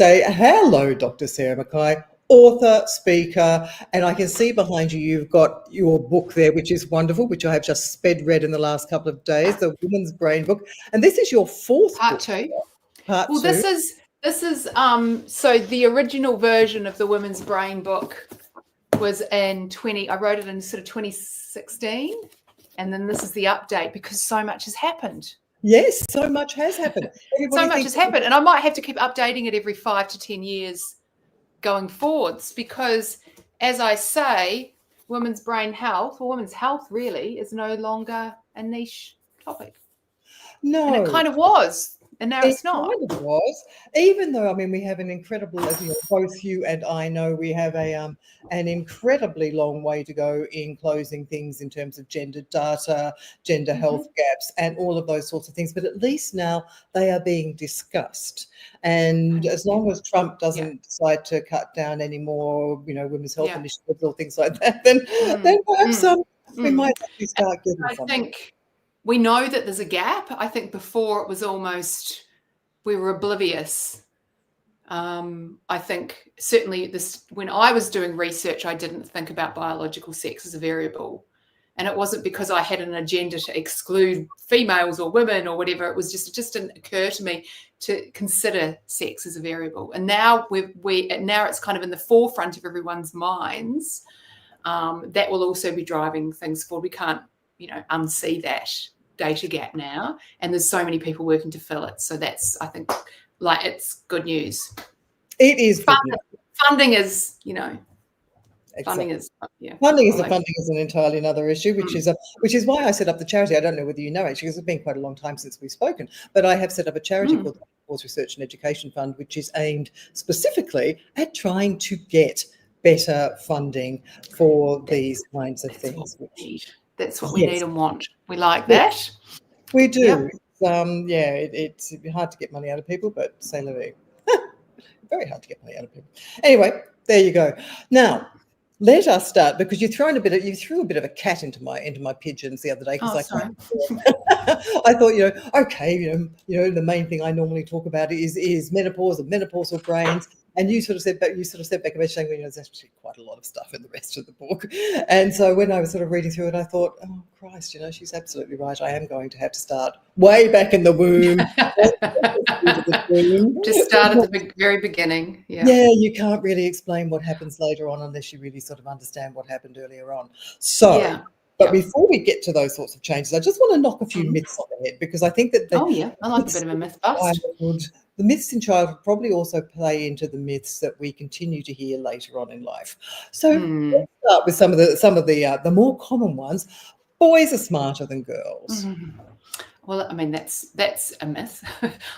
Say hello, Dr. Sarah McKay, author, speaker, and I can see behind you you've got your book there, which is wonderful, which I have just sped read in the last couple of days, the Woman's Brain book. And this is your fourth Part book. two. Part Well, two. this is so the original version of the Women's Brain book was I wrote it in sort of 2016, and then this is the update because so much has happened. Yes, so much has happened. So much has happened, and I might have to keep updating it every 5 to 10 years going forwards because, as I say, women's brain health, or women's health really, is no longer a niche topic. No. And it kind of was, and now it's not. It kind of was, even though, I mean, we have an incredible, as both you and I know, we have an incredibly long way to go in closing things in terms of gender data, gender health gaps, and all of those sorts of things. But at least now they are being discussed. And as long as Trump doesn't decide to cut down any more, women's health initiatives or things like that, then perhaps we might actually start getting something. I think we know that there's a gap. I think before it was almost we were oblivious. I think certainly when I was doing research, I didn't think about biological sex as a variable. And it wasn't because I had an agenda to exclude females or women or whatever. It was it just didn't occur to me to consider sex as a variable. And now now it's kind of in the forefront of everyone's minds. That will also be driving things forward. We can't unsee that data gap now, and there's so many people working to fill it. So that's, I think, it's good news. It is. Funding is, Exactly. Funding is an entirely another issue, which is why I set up the charity. I don't know whether you know, actually, because it's been quite a long time since we've spoken, but I have set up a charity called the Menopause Research and Education Fund, which is aimed specifically at trying to get better funding for these kinds of things. That's what we need and want. We like that. We do. Yep. It's hard to get money out of people, but say la vie. Very hard to get money out of people. Anyway, there you go. Now, let us start, because you threw a bit of a cat into my pigeons the other day, because I thought, okay, the main thing I normally talk about is menopause and menopausal brains. And you sort of said back saying, there's actually quite a lot of stuff in the rest of the book. And so when I was sort of reading through it, I thought, oh Christ, she's absolutely right. I am going to have to start way back in the womb. Just start at the very beginning. Yeah, you can't really explain what happens later on unless you really sort of understand what happened earlier on. So, but before we get to those sorts of changes, I just want to knock a few myths on the head, because I think that I like a bit of a myth bust. The myths in childhood probably also play into the myths that we continue to hear later on in life. So let's start with some of the more common ones. Boys are smarter than girls. Well, I mean, that's a myth.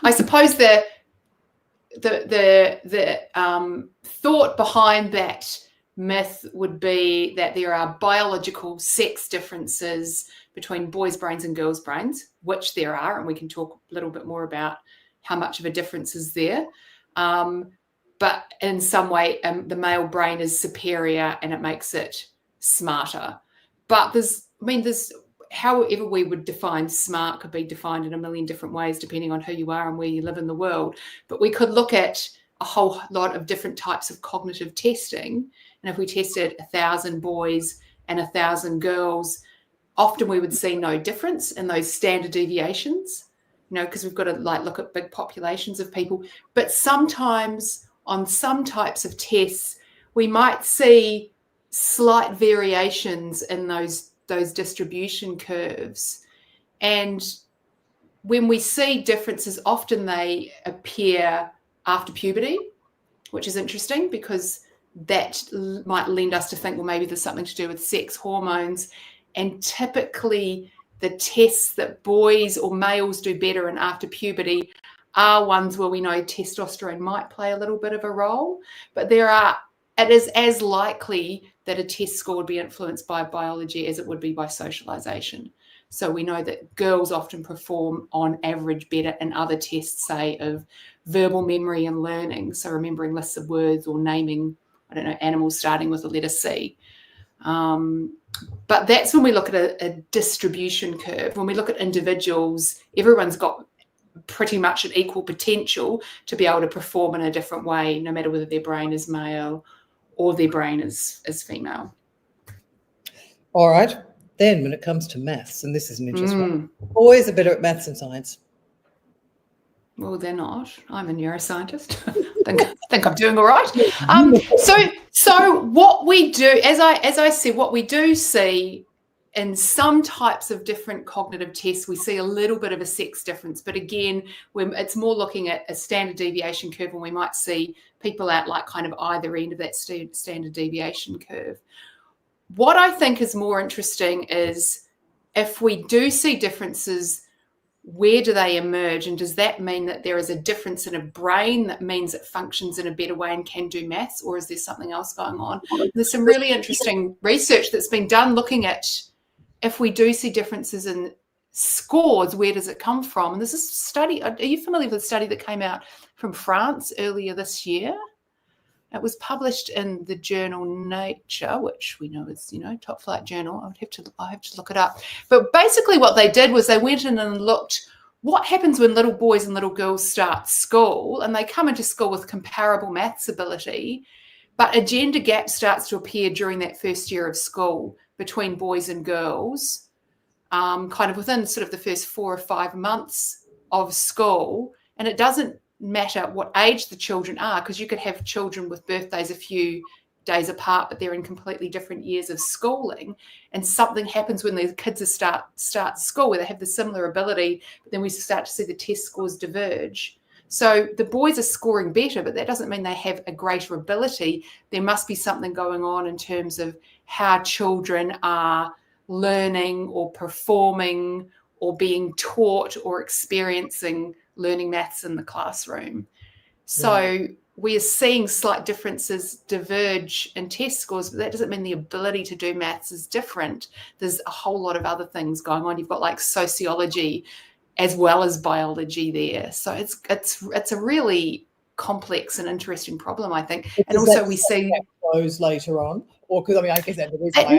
I suppose the thought behind that myth would be that there are biological sex differences between boys' brains and girls' brains, which there are, and we can talk a little bit more about how much of a difference is there. But in some way, the male brain is superior and it makes it smarter. But there's however we would define smart could be defined in a million different ways depending on who you are and where you live in the world. But we could look at a whole lot of different types of cognitive testing. And if we tested 1,000 boys and 1,000 girls, often we would see no difference in those standard deviations. Because we've got to look at big populations of people. But sometimes on some types of tests, we might see slight variations in those distribution curves. And when we see differences, often they appear after puberty, which is interesting because that might lend us to think, well, maybe there's something to do with sex hormones. And typically the tests that boys or males do better in after puberty are ones where we know testosterone might play a little bit of a role, but it is as likely that a test score would be influenced by biology as it would be by socialization. So we know that girls often perform on average better in other tests, say of verbal memory and learning, so remembering lists of words or naming, animals starting with the letter C. But that's when we look at a distribution curve. When we look at individuals, everyone's got pretty much an equal potential to be able to perform in a different way, no matter whether their brain is male or their brain is female. All right. Then when it comes to maths, and this is an interesting one, boys are better at maths and science. Well, they're not. I'm a neuroscientist. I think I'm doing all right. So what we do, as I said, what we do see in some types of different cognitive tests, we see a little bit of a sex difference. But again, it's more looking at a standard deviation curve, and we might see people at like kind of either end of that standard deviation curve. What I think is more interesting is if we do see differences, where do they emerge? And does that mean that there is a difference in a brain that means it functions in a better way and can do maths, or is there something else going on? There's some really interesting research that's been done looking at if we do see differences in scores, where does it come from? And there's this study, are you familiar with the study that came out from France earlier this year? It was published in the journal Nature, which we know is, top flight journal. I have to look it up. But basically what they did was they went in and looked what happens when little boys and little girls start school, and they come into school with comparable maths ability, but a gender gap starts to appear during that first year of school between boys and girls, kind of within sort of the first 4 or 5 months of school. And it doesn't matter what age the children are, because you could have children with birthdays a few days apart, but they're in completely different years of schooling, and something happens when the kids start school where they have the similar ability, but then we start to see the test scores diverge. So the boys are scoring better, but that doesn't mean they have a greater ability. There must be something going on in terms of how children are learning or performing or being taught or experiencing learning maths in the classroom. So we are seeing slight differences diverge in test scores, but that doesn't mean the ability to do maths is different. There's a whole lot of other things going on. You've got like sociology as well as biology there. So it's a really complex and interesting problem, I think. And also we see close later on, or because I guess that's the reason why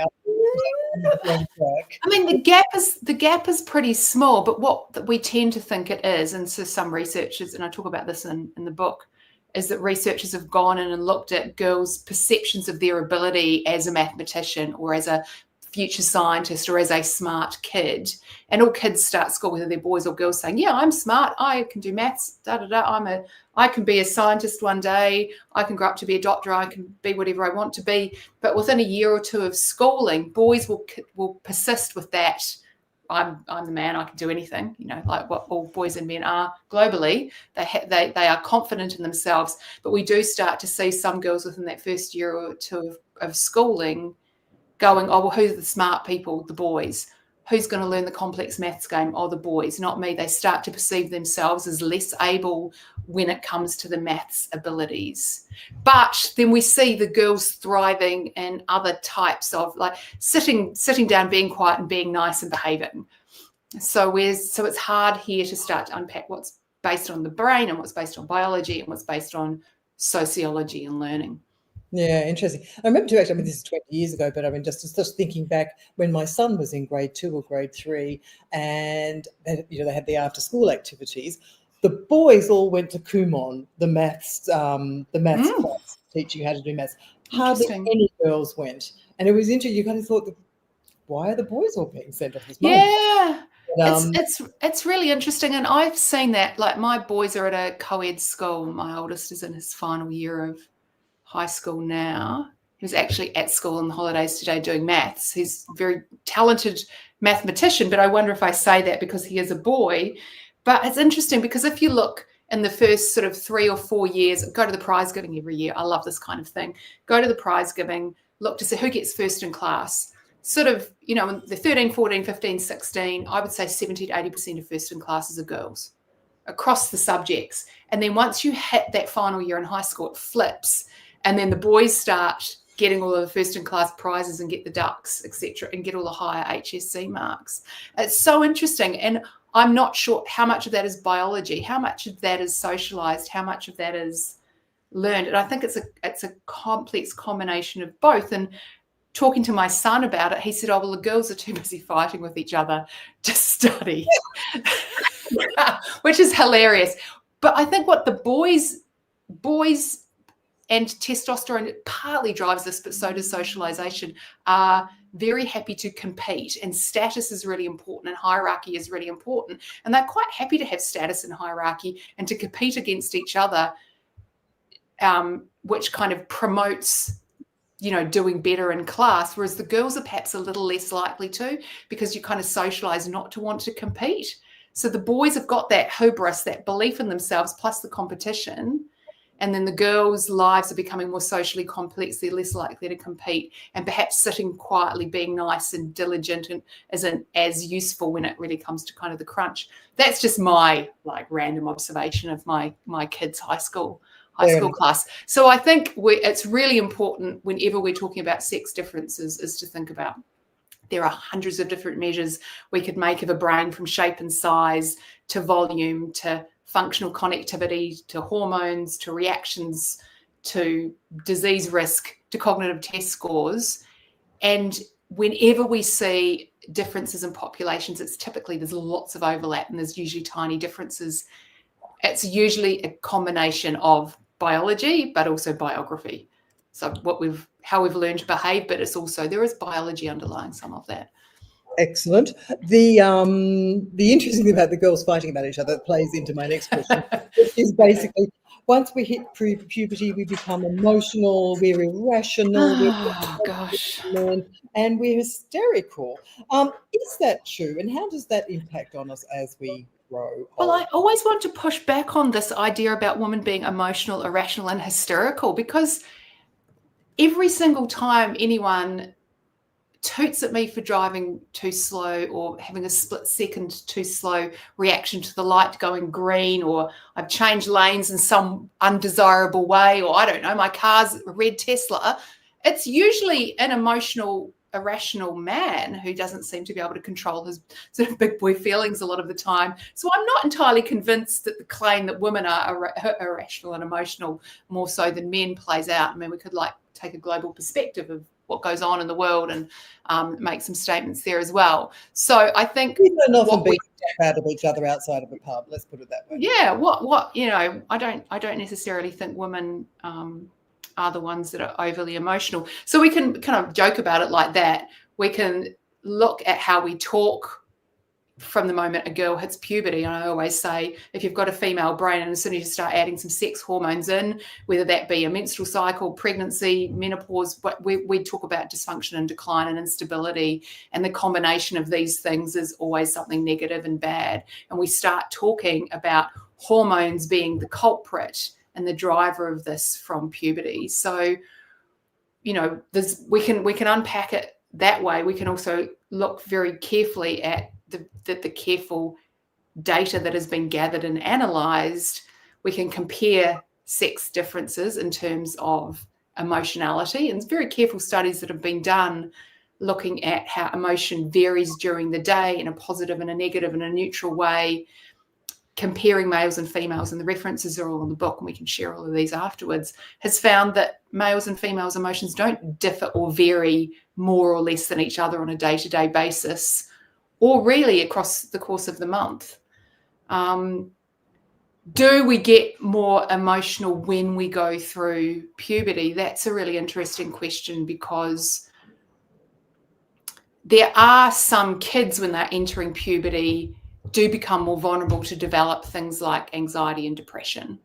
I mean, the gap is pretty small, but what we tend to think it is, and so some researchers, and I talk about this in the book, is that researchers have gone in and looked at girls' perceptions of their ability as a mathematician or as a future scientist or as a smart kid. And all kids start school, whether they're boys or girls, saying, yeah, I'm smart, I can do maths, I can be a scientist one day, I can grow up to be a doctor, I can be whatever I want to be. But within a year or two of schooling, boys will persist with that. I'm the man, I can do anything, like what all boys and men are globally. They are confident in themselves. But we do start to see some girls within that first year or two of schooling going, oh, well, who's the smart people? The boys. Who's going to learn the complex maths game? Oh, the boys, not me. They start to perceive themselves as less able when it comes to the maths abilities. But then we see the girls thriving in other types of like sitting down, being quiet and being nice and behaving. So it's hard here to start to unpack what's based on the brain and what's based on biology and what's based on sociology and learning. Yeah, interesting. I remember too, actually, this is 20 years ago, but just thinking back when my son was in grade 2 or grade 3, and they had the after school activities. The boys all went to Kumon, the maths class, teaching you how to do maths. Hardly any girls went, and it was interesting. You kind of thought, why are the boys all being sent off this money? Yeah. It's really interesting, and I've seen that. Like my boys are at a co-ed school. My oldest is in his final year of high school now. He was actually at school on the holidays today doing maths. He's a very talented mathematician, but I wonder if I say that because he is a boy. But it's interesting because if you look in the first sort of 3 or 4 years, go to the prize giving every year. I love this kind of thing. Go to the prize giving, look to see who gets first in class. Sort of, the 13, 14, 15, 16, I would say 70 to 80% of first in classes are girls across the subjects. And then once you hit that final year in high school, it flips. And then the boys start getting all of the first in class prizes and get the ducks, etc., and get all the higher HSC marks. It's so interesting. And I'm not sure how much of that is biology, how much of that is socialized, how much of that is learned. And I think it's a complex combination of both. And talking to my son about it, he said, oh, well, the girls are too busy fighting with each other to study. which is hilarious. But I think what the boys and testosterone partly drives this, but so does socialization, are very happy to compete, and status is really important and hierarchy is really important. And they're quite happy to have status and hierarchy and to compete against each other, which kind of promotes, doing better in class, whereas the girls are perhaps a little less likely to, because you kind of socialize not to want to compete. So the boys have got that hubris, that belief in themselves, plus the competition. And then the girls' lives are becoming more socially complex. They're less likely to compete, and perhaps sitting quietly, being nice and diligent, and isn't as useful when it really comes to kind of the crunch. That's just my random observation of my kids' high school class. So I think it's really important whenever we're talking about sex differences is to think about there are hundreds of different measures we could make of a brain, from shape and size to volume to functional connectivity to hormones to reactions to disease risk to cognitive test scores. And whenever we see differences in populations, it's typically there's lots of overlap and there's usually tiny differences. It's usually a combination of biology but also biography. So how we've learned to behave, but it's also there is biology underlying some of that. Excellent. The interesting thing about the girls fighting about each other plays into my next question, which is basically once we hit puberty, we become emotional, we're irrational, and we're hysterical. Is that true? And how does that impact on us as we grow? Well, I always want to push back on this idea about women being emotional, irrational, and hysterical, because every single time anyone toots at me for driving too slow or having a split second too slow reaction to the light going green, or I've changed lanes in some undesirable way, or I don't know, my car's a red Tesla, it's usually an emotional, irrational man who doesn't seem to be able to control his sort of big boy feelings a lot of the time. So I'm not entirely convinced that the claim that women are irrational and emotional more so than men plays out. I mean, we could take a global perspective of what goes on in the world and make some statements there as well. So I think we don't often be proud of each other outside of a pub. Let's put it that way. Yeah. I don't necessarily think women are the ones that are overly emotional. So we can kind of joke about it like that. We can look at how we talk from the moment a girl hits puberty. And I always say, if you've got a female brain and as soon as you start adding some sex hormones in, whether that be a menstrual cycle, pregnancy, menopause, we talk about dysfunction and decline and instability. And the combination of these things is always something negative and bad. And we start talking about hormones being the culprit and the driver of this from puberty. So, we can unpack it that way. We can also look very carefully at the careful data that has been gathered and analysed. We can compare sex differences in terms of emotionality, and very careful studies that have been done looking at how emotion varies during the day in a positive and a negative and a neutral way, comparing males and females, and the references are all in the book and we can share all of these afterwards, has found that males and females' emotions don't differ or vary more or less than each other on a day-to-day basis, or really across the course of the month. Do we get more emotional when we go through puberty? That's a really interesting question, because there are some kids when they're entering puberty do become more vulnerable to develop things like anxiety and depression.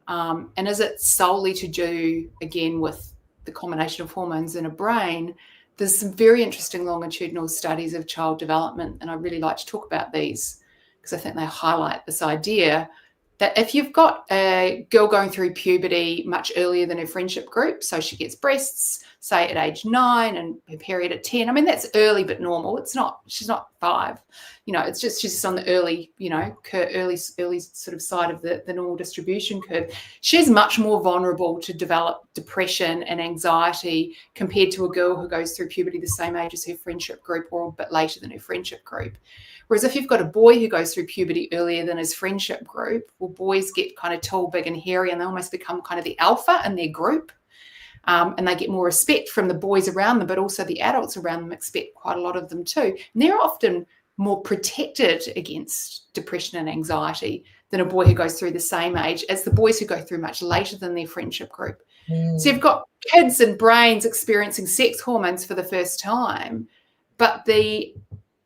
And is it solely to do, again, with the combination of hormones in a brain? There's some very interesting longitudinal studies of child development, and I really like to talk about these because I think they highlight this idea that if you've got a girl going through puberty much earlier than her friendship group, so she gets breasts, say at age 9 and her period at 10, I mean, that's early but normal. She's not 5. It's just she's on the early, early sort of side of the normal distribution curve. She's much more vulnerable to develop depression and anxiety compared to a girl who goes through puberty the same age as her friendship group or a bit later than her friendship group. Whereas if you've got a boy who goes through puberty earlier than his friendship group, well, boys get kind of tall, big and hairy, and they almost become kind of the alpha in their group. And they get more respect from the boys around them, but also the adults around them expect quite a lot of them too. And they're often more protected against depression and anxiety than a boy who goes through the same age as the boys who go through much later than their friendship group. So you've got kids and brains experiencing sex hormones for the first time, but the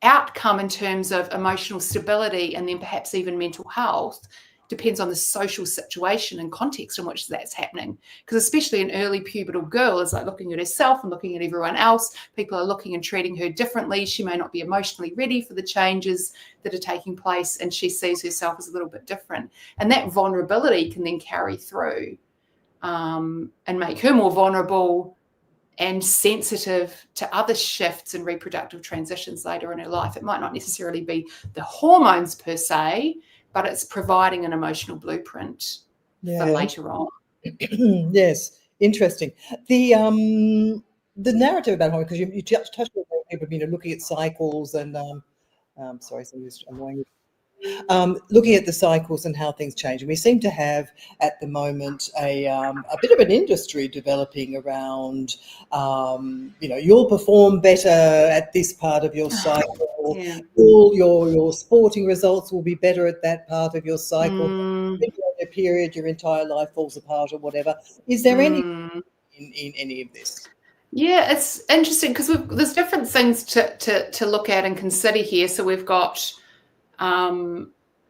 outcome in terms of emotional stability and then perhaps even mental health depends on the social situation and context in which that's happening. Because especially an early pubertal girl is like looking at herself and looking at everyone else. People are looking and treating her differently. She may not be emotionally ready for the changes that are taking place, and she sees herself as a little bit different. And that vulnerability can then carry through and make her more vulnerable and sensitive to other shifts and reproductive transitions later in her life. It might not necessarily be the hormones per se, but it's providing an emotional blueprint for later on. Yes, interesting. The narrative about hormones, because you touched on people, looking at cycles and sorry, somebody's annoying. Looking at the cycles and how things change. And we seem to have at the moment a bit of an industry developing around, you'll perform better at this part of your cycle. All your sporting results will be better at that part of your cycle. When you're on your period, your entire life falls apart or whatever. Is there any in any of this? Yeah, it's interesting because there's different things to look at and consider here. So we've got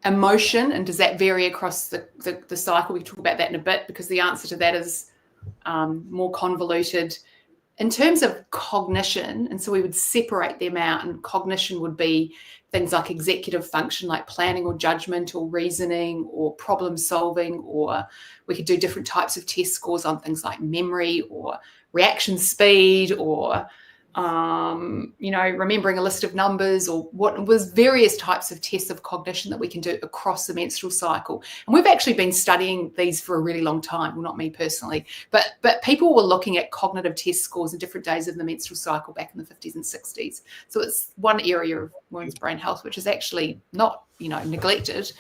emotion, and does that vary across the cycle? We can talk about that in a bit because the answer to that is more convoluted. In terms of cognition, and so we would separate them out, and cognition would be things like executive function, like planning or judgment or reasoning or problem solving, or we could do different types of test scores on things like memory or reaction speed or remembering a list of numbers, or what was various types of tests of cognition that we can do across the menstrual cycle. And we've actually been studying these for a really long time. Well, not me personally, but people were looking at cognitive test scores in different days of the menstrual cycle back in the 50s and 60s. So it's one area of women's brain health which is actually not, neglected.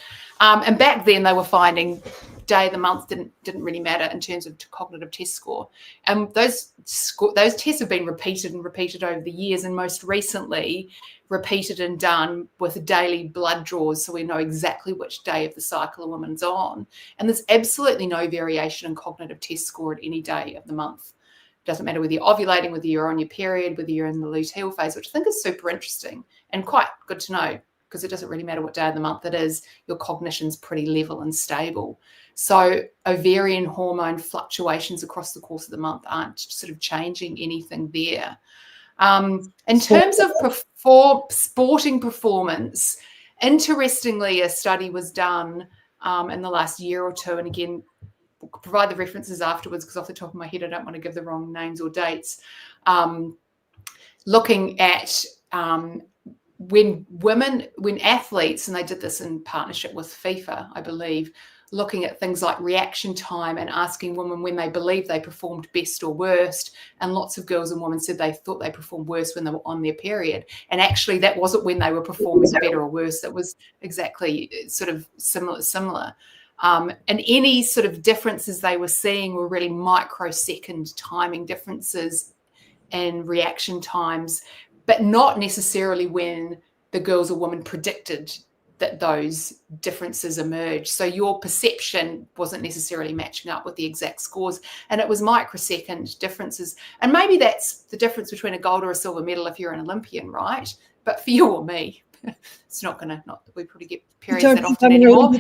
And back then they were finding day of the month didn't really matter in terms of cognitive test score. And those tests have been repeated over the years, and most recently repeated and done with daily blood draws, so we know exactly which day of the cycle a woman's on. And there's absolutely no variation in cognitive test score at any day of the month. It doesn't matter whether you're ovulating, whether you're on your period, whether you're in the luteal phase, which I think is super interesting and quite good to know, because it doesn't really matter what day of the month it is, your cognition's pretty level and stable. So ovarian hormone fluctuations across the course of the month aren't sort of changing anything there. In terms of sporting performance, interestingly, a study was done in the last year or two, and again, we'll provide the references afterwards because off the top of my head, I don't want to give the wrong names or dates, looking at when athletes, and they did this in partnership with FIFA, I believe, looking at things like reaction time and asking women when they believed they performed best or worst. And lots of girls and women said they thought they performed worse when they were on their period. And actually that wasn't when they were performing better or worse. That was exactly sort of similar. And any sort of differences they were seeing were really microsecond timing differences in reaction times, but not necessarily when the girls or women predicted that those differences emerged. So your perception wasn't necessarily matching up with the exact scores, and it was microsecond differences. And maybe that's the difference between a gold or a silver medal if you're an Olympian, right? But for you or me, it's not that we probably get periods that often anymore.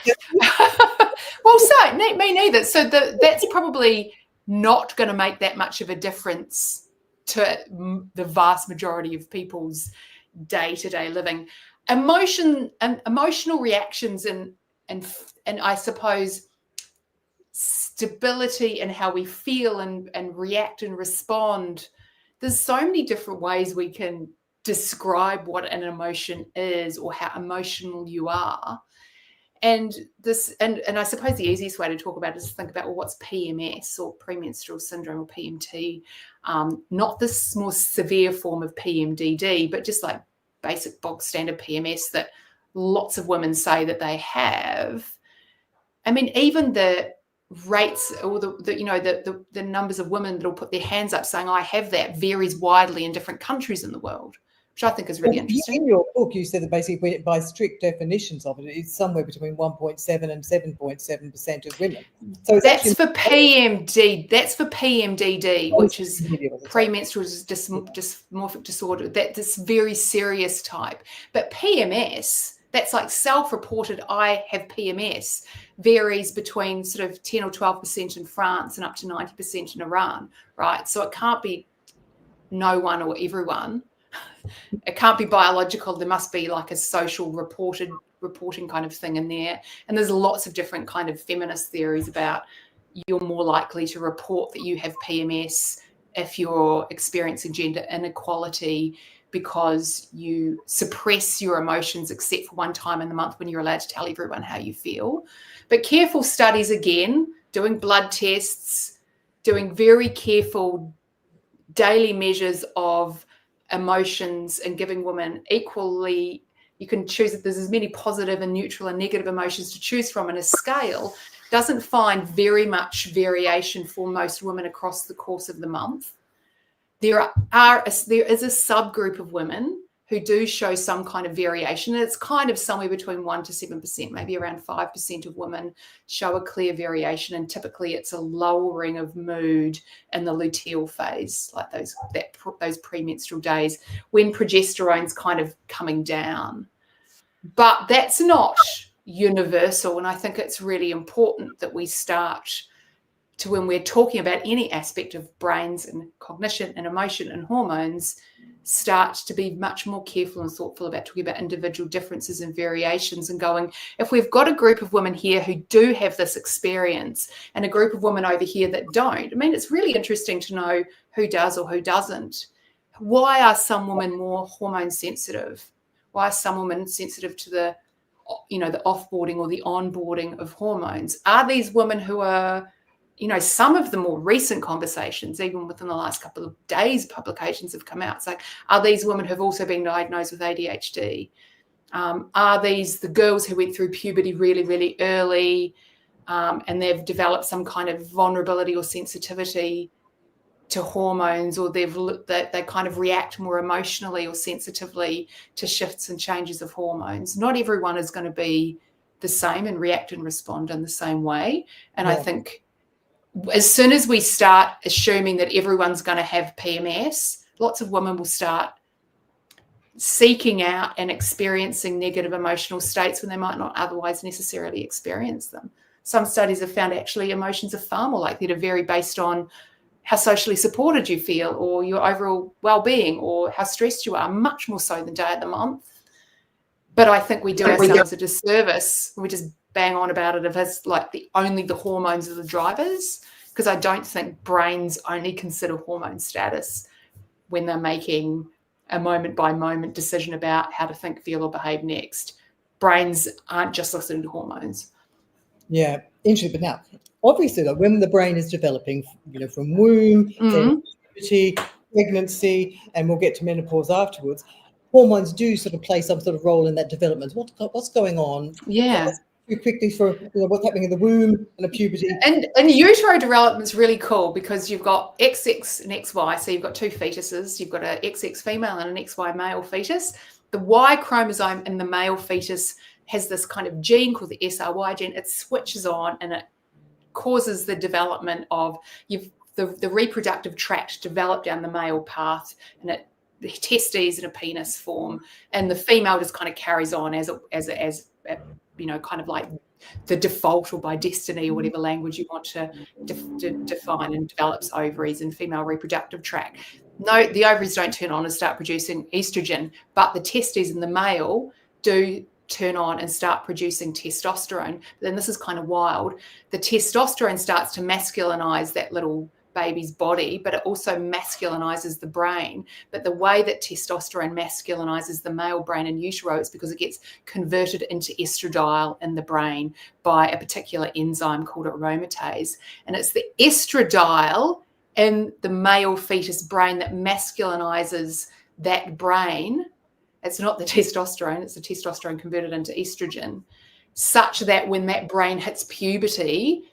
Well, so me neither. So that's probably not going to make that much of a difference to the vast majority of people's day-to-day living. Emotional reactions and I suppose stability and how we feel and react and respond. There's so many different ways we can describe what an emotion is or how emotional you are. And I suppose the easiest way to talk about it is to think about, well, what's PMS or premenstrual syndrome or PMT? Not this more severe form of PMDD, but just like basic bog standard PMS that lots of women say that they have. I mean, even the rates or the numbers of women that'll put their hands up saying I have that varies widely in different countries in the world, which I think is really interesting. In your book, you said that basically by strict definitions of it, it's somewhere between 1.7 and 7.7% of women. So it's that's for PMD. That's for PMDD, which is premenstrual dysmorphic disorder. That's very serious type. But PMS, that's like self-reported, I have PMS, varies between sort of 10 or 12% in France and up to 90% in Iran, right? So it can't be no one or everyone. It can't be biological. There must be like a social reporting kind of thing in there. And there's lots of different kind of feminist theories about you're more likely to report that you have PMS if you're experiencing gender inequality because you suppress your emotions except for one time in the month when you're allowed to tell everyone how you feel. But careful studies, again, doing blood tests, doing very careful daily measures of emotions and giving women equally, you can choose that there's as many positive and neutral and negative emotions to choose from in a scale, doesn't find very much variation for most women across the course of the month. There is a subgroup of women who do show some kind of variation. And it's kind of somewhere between 1 to 7%, maybe around 5% of women show a clear variation. And typically it's a lowering of mood in the luteal phase, like those premenstrual days when progesterone's kind of coming down. But that's not universal. And I think it's really important that we start to, when we're talking about any aspect of brains and cognition and emotion and hormones, start to be much more careful and thoughtful about talking about individual differences and variations and going, if we've got a group of women here who do have this experience and a group of women over here that don't, I mean, it's really interesting to know who does or who doesn't. Why are some women more hormone sensitive? Why are some women sensitive to the offboarding or the onboarding of hormones? Are these women who are, some of the more recent conversations, even within the last couple of days, publications have come out. It's like, are these women who have also been diagnosed with ADHD? Are these the girls who went through puberty really, really early and they've developed some kind of vulnerability or sensitivity to hormones, or they kind of react more emotionally or sensitively to shifts and changes of hormones? Not everyone is going to be the same and react and respond in the same way. And I think as soon as we start assuming that everyone's going to have PMS, lots of women will start seeking out and experiencing negative emotional states when they might not otherwise necessarily experience them. Some studies have found actually emotions are far more likely to vary based on how socially supported you feel or your overall well-being or how stressed you are, much more so than day of the month. But I think we do ourselves a disservice. We just bang on about it if it's like only the hormones are the drivers, because I don't think brains only consider hormone status when they're making a moment-by-moment decision about how to think, feel, or behave next. Brains aren't just listening to hormones. Yeah, interesting. But now, obviously, though, when the brain is developing, from womb, puberty, pregnancy, and we'll get to menopause afterwards, hormones do sort of play some sort of role in that development. What's going on? Yeah. Quickly for what's happening in the womb and the puberty. And utero development is really cool because you've got XX and XY. So you've got two fetuses. You've got an XX female and an XY male fetus. The Y chromosome in the male fetus has this kind of gene called the SRY gene. It switches on and it causes the development of the reproductive tract develop down the male path, and the testes and a penis form, and the female just kind of carries on as kind of like the default or by destiny or whatever language you want to define, and develops ovaries and female reproductive tract. No, the ovaries don't turn on and start producing estrogen, but the testes in the male do turn on and start producing testosterone. But then this is kind of wild. The testosterone starts to masculinize that little baby's body, but it also masculinizes the brain. But the way that testosterone masculinizes the male brain in utero is because it gets converted into estradiol in the brain by a particular enzyme called aromatase. And it's the estradiol in the male fetus brain that masculinizes that brain. It's not the testosterone, it's the testosterone converted into estrogen, such that when that brain hits puberty,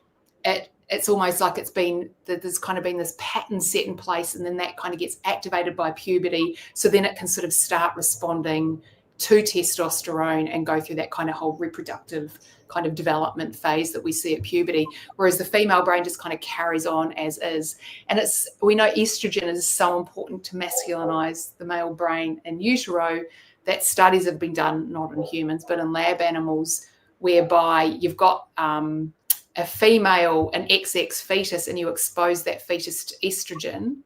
it it's almost like there's kind of been this pattern set in place, and then that kind of gets activated by puberty. So then it can sort of start responding to testosterone and go through that kind of whole reproductive kind of development phase that we see at puberty, whereas the female brain just kind of carries on as is. And we know estrogen is so important to masculinize the male brain in utero that studies have been done, not in humans, but in lab animals, whereby you've got a female, an XX fetus, and you expose that fetus to estrogen,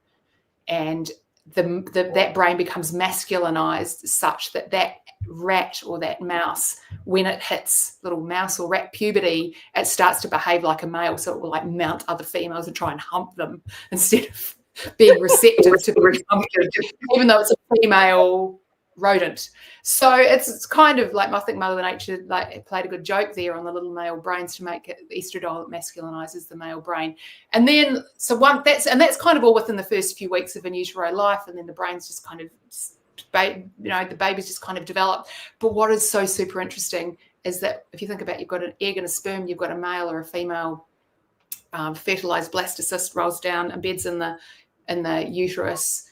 and that brain becomes masculinized such that rat or that mouse, when it hits little mouse or rat puberty, it starts to behave like a male. So it will like mount other females and try and hump them instead of being receptive to being humped, even though it's a female rodent. So it's kind of like, I think Mother Nature like played a good joke there on the little male brains to make it estradiol that masculinizes the male brain. And then that's kind of all within the first few weeks of in utero life, and then the brain's just kind of the baby's just kind of developed. But what is so super interesting is that if you think about, you've got an egg and a sperm, you've got a male or a female fertilized blastocyst rolls down, embeds in the uterus.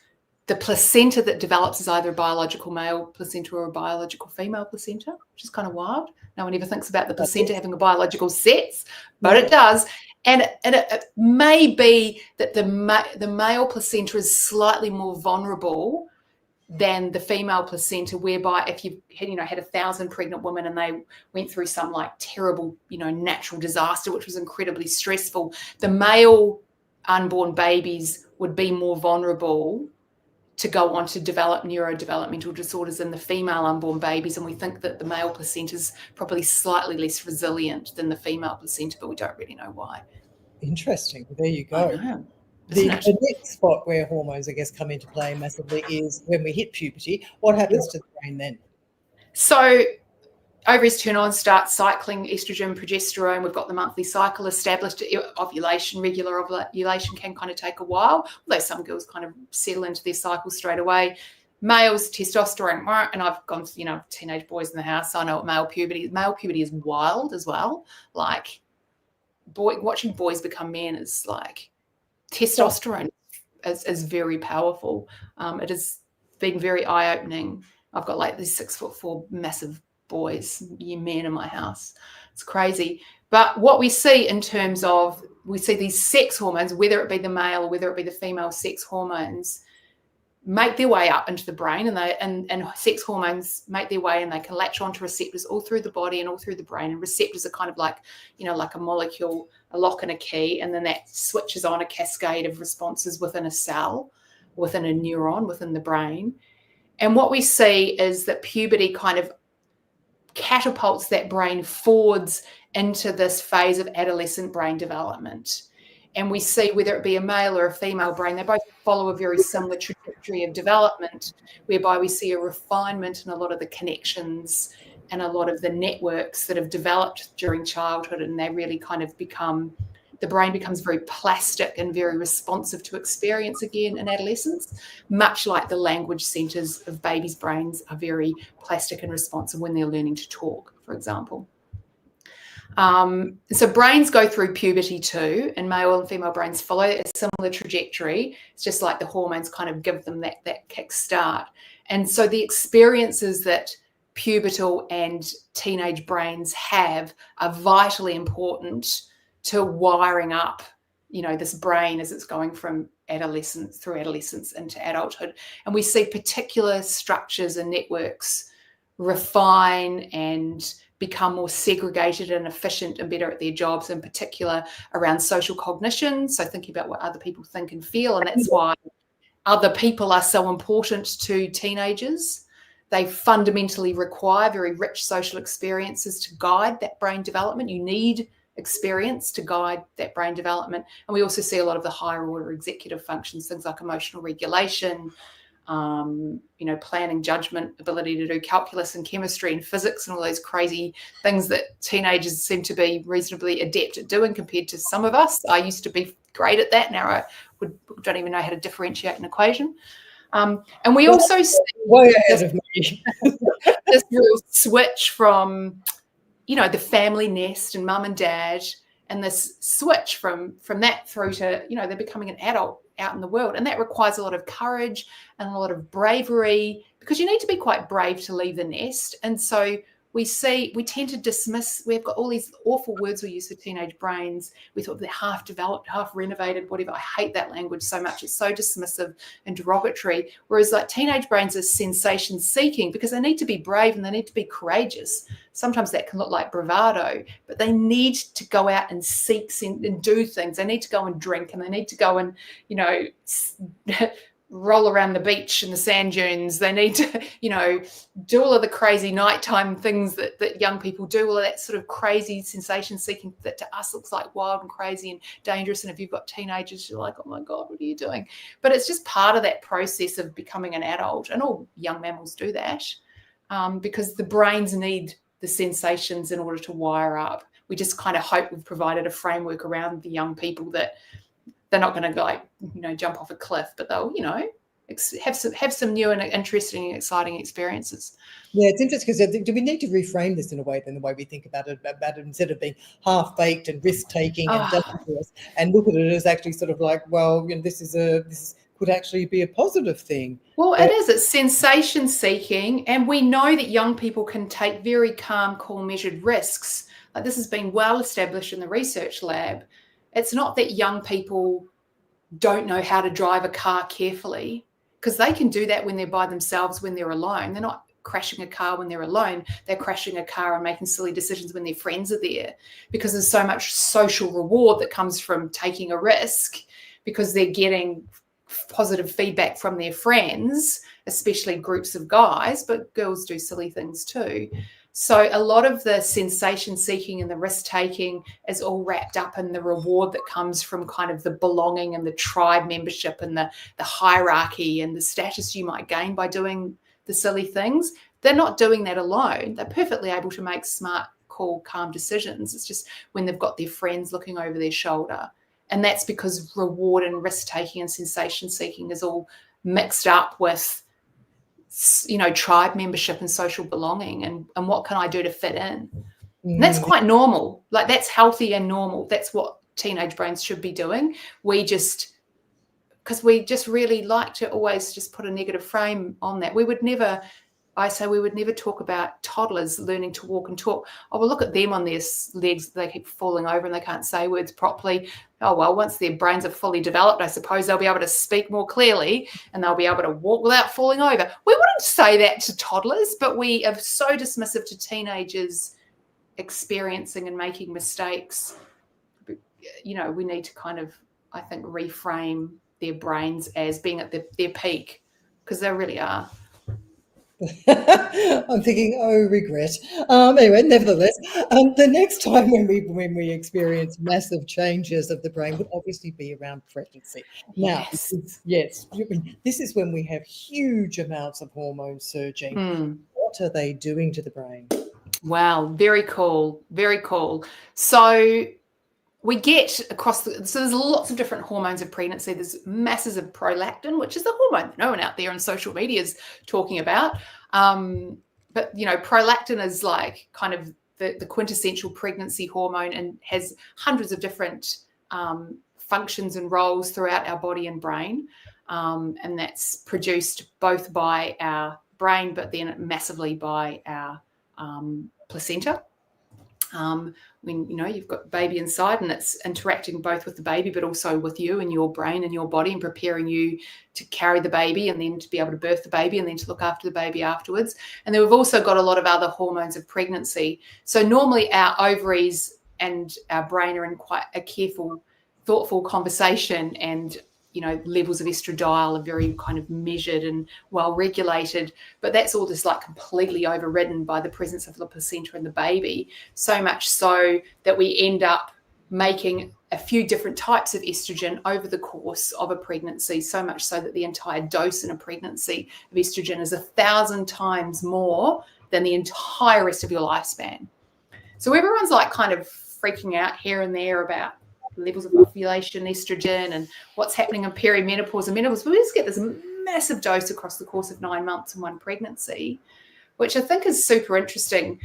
The placenta that develops is either a biological male placenta or a biological female placenta, which is kind of wild. No one ever thinks about the placenta having a biological sex, but it does. And it may be that the male placenta is slightly more vulnerable than the female placenta, whereby if you had 1,000 pregnant women and they went through some like terrible, natural disaster, which was incredibly stressful, the male unborn babies would be more vulnerable to go on to develop neurodevelopmental disorders than the female unborn babies. And we think that the male placenta is probably slightly less resilient than the female placenta, but we don't really know why. Interesting. There you go. The next spot where hormones, I guess, come into play massively is when we hit puberty. What happens to the brain then? So ovaries turn on, start cycling estrogen, progesterone. We've got the monthly cycle established. Ovulation, regular ovulation can kind of take a while, although some girls kind of settle into their cycle straight away. Males, testosterone, and I've gone, teenage boys in the house, so I know what male puberty is. Male puberty is wild as well. Like, watching boys become men is like, testosterone is very powerful. It has been very eye-opening. I've got like these 6'4" massive boys, men in my house. It's crazy. But what we see in terms of, we see these sex hormones, whether it be the male or whether it be the female sex hormones, make their way up into the brain, and sex hormones make their way and they can latch onto receptors all through the body and all through the brain. And receptors are kind of like, like a molecule, a lock and a key, and then that switches on a cascade of responses within a cell, within a neuron, within the brain. And what we see is that puberty kind of catapults that brain forwards into this phase of adolescent brain development. And we see, whether it be a male or a female brain, they both follow a very similar trajectory of development, whereby we see a refinement in a lot of the connections and a lot of the networks that have developed during childhood, and they really kind of the brain becomes very plastic and very responsive to experience again in adolescence, much like the language centers of babies' brains are very plastic and responsive when they're learning to talk, for example. So brains go through puberty too, and male and female brains follow a similar trajectory. It's just like the hormones kind of give them that kick start. And so the experiences that pubertal and teenage brains have are vitally important to wiring up, this brain as it's going from adolescence into adulthood. And we see particular structures and networks refine and become more segregated and efficient and better at their jobs, in particular around social cognition. So thinking about what other people think and feel. And that's why other people are so important to teenagers. They fundamentally require very rich social experiences to guide that brain development. You need experience to guide that brain development. And we also see a lot of the higher order executive functions, things like emotional regulation, planning, judgment, ability to do calculus and chemistry and physics and all those crazy things that teenagers seem to be reasonably adept at doing compared to some of us. I used to be great at that. Now I don't even know how to differentiate an equation. And we also see way ahead of me. this real switch from, the family nest and mum and dad and this switch from that through to, they're becoming an adult out in the world. And that requires a lot of courage and a lot of bravery, because you need to be quite brave to leave the nest. And so we tend to dismiss, we've got all these awful words we use for teenage brains. We thought they're half developed, half renovated, whatever. I hate that language so much. It's so dismissive and derogatory. Whereas like teenage brains are sensation seeking, because they need to be brave and they need to be courageous. Sometimes that can look like bravado, but they need to go out and seek and do things. They need to go and drink, and they need to go and, roll around the beach and the sand dunes. They need to, do all of the crazy nighttime things that young people do, all of that sort of crazy sensation seeking that to us looks like wild and crazy and dangerous. And if you've got teenagers, you're like, oh my God, what are you doing? But it's just part of that process of becoming an adult. And all young mammals do that, because the brains need the sensations in order to wire up. We just kind of hope we've provided a framework around the young people that they're not going to jump off a cliff, but they'll, have some new and interesting and exciting experiences. Yeah, it's interesting, because do we need to reframe this in a way, than the way we think about it, instead of being half-baked and risk-taking and dangerous, and look at it as actually sort of like, well, this could actually be a positive thing. Well, it is. It's sensation seeking, and we know that young people can take very calm, cool, measured risks. Like, this has been well established in the research lab. It's not that young people don't know how to drive a car carefully, because they can do that when they're by themselves, when they're alone. They're not crashing a car when they're alone. They're crashing a car and making silly decisions when their friends are there, because there's so much social reward that comes from taking a risk, because they're getting positive feedback from their friends, especially groups of guys, but girls do silly things too. So a lot of the sensation seeking and the risk taking is all wrapped up in the reward that comes from kind of the belonging and the tribe membership and the hierarchy and the status you might gain by doing the silly things. They're not doing that alone. They're perfectly able to make smart, cool, calm decisions. It's just when they've got their friends looking over their shoulder. And that's because reward and risk taking and sensation seeking is all mixed up with, tribe membership and social belonging, and what can I do to fit in? And that's quite normal. Like, that's healthy and normal. That's what teenage brains should be doing. Because we just really like to always just put a negative frame on that. We would never talk about toddlers learning to walk and talk. Oh, well, look at them on their legs. They keep falling over and they can't say words properly. Oh, well, once their brains are fully developed, I suppose they'll be able to speak more clearly and they'll be able to walk without falling over. We wouldn't say that to toddlers, but we are so dismissive to teenagers experiencing and making mistakes. We need to kind of, I think, reframe their brains as being at their peak, because they really are. I'm thinking, oh, regret. Anyway, nevertheless, the next time when we experience massive changes of the brain would obviously be around pregnancy. Now, yes, this is when we have huge amounts of hormones surging. What are they doing to the brain? Wow, very cool, very cool. So we get across so there's lots of different hormones of pregnancy. There's masses of prolactin, which is the hormone that no one out there on social media is talking about. But prolactin is like kind of the quintessential pregnancy hormone, and has hundreds of different functions and roles throughout our body and brain. And that's produced both by our brain, but then massively by our placenta. When you've got baby inside, and it's interacting both with the baby but also with you and your brain and your body, and preparing you to carry the baby and then to be able to birth the baby and then to look after the baby afterwards. And then we've also got a lot of other hormones of pregnancy. So normally our ovaries and our brain are in quite a careful, thoughtful conversation, and levels of estradiol are very kind of measured and well regulated, but that's all just like completely overridden by the presence of the placenta and the baby, so much so that we end up making a few different types of estrogen over the course of a pregnancy, so much so that the entire dose in a pregnancy of estrogen is 1,000 times more than the entire rest of your lifespan. So everyone's like kind of freaking out here and there about levels of ovulation, estrogen, and what's happening in perimenopause and menopause. But we just get this massive dose across the course of 9 months in one pregnancy, which I think is super interesting.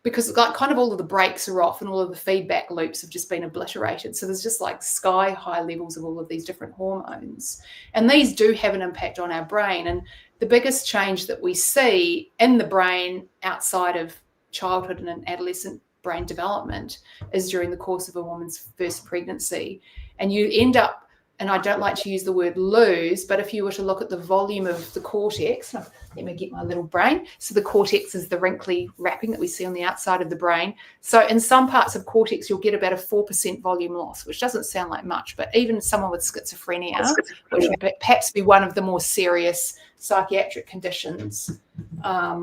because like kind of all of the brakes are off and all of the feedback loops have just been obliterated. So there's just like sky high levels of all of these different hormones. And these do have an impact on our brain. And the biggest change that we see in the brain outside of childhood and an adolescent brain development is during the course of a woman's first pregnancy. And you end up, and I don't like to use the word lose, but if you were to look at the volume of the cortex, let me get my little brain. So the cortex is the wrinkly wrapping that we see on the outside of the brain. So in some parts of cortex, you'll get about a 4% volume loss, which doesn't sound like much, but even someone with schizophrenia, which would perhaps be one of the more serious psychiatric conditions,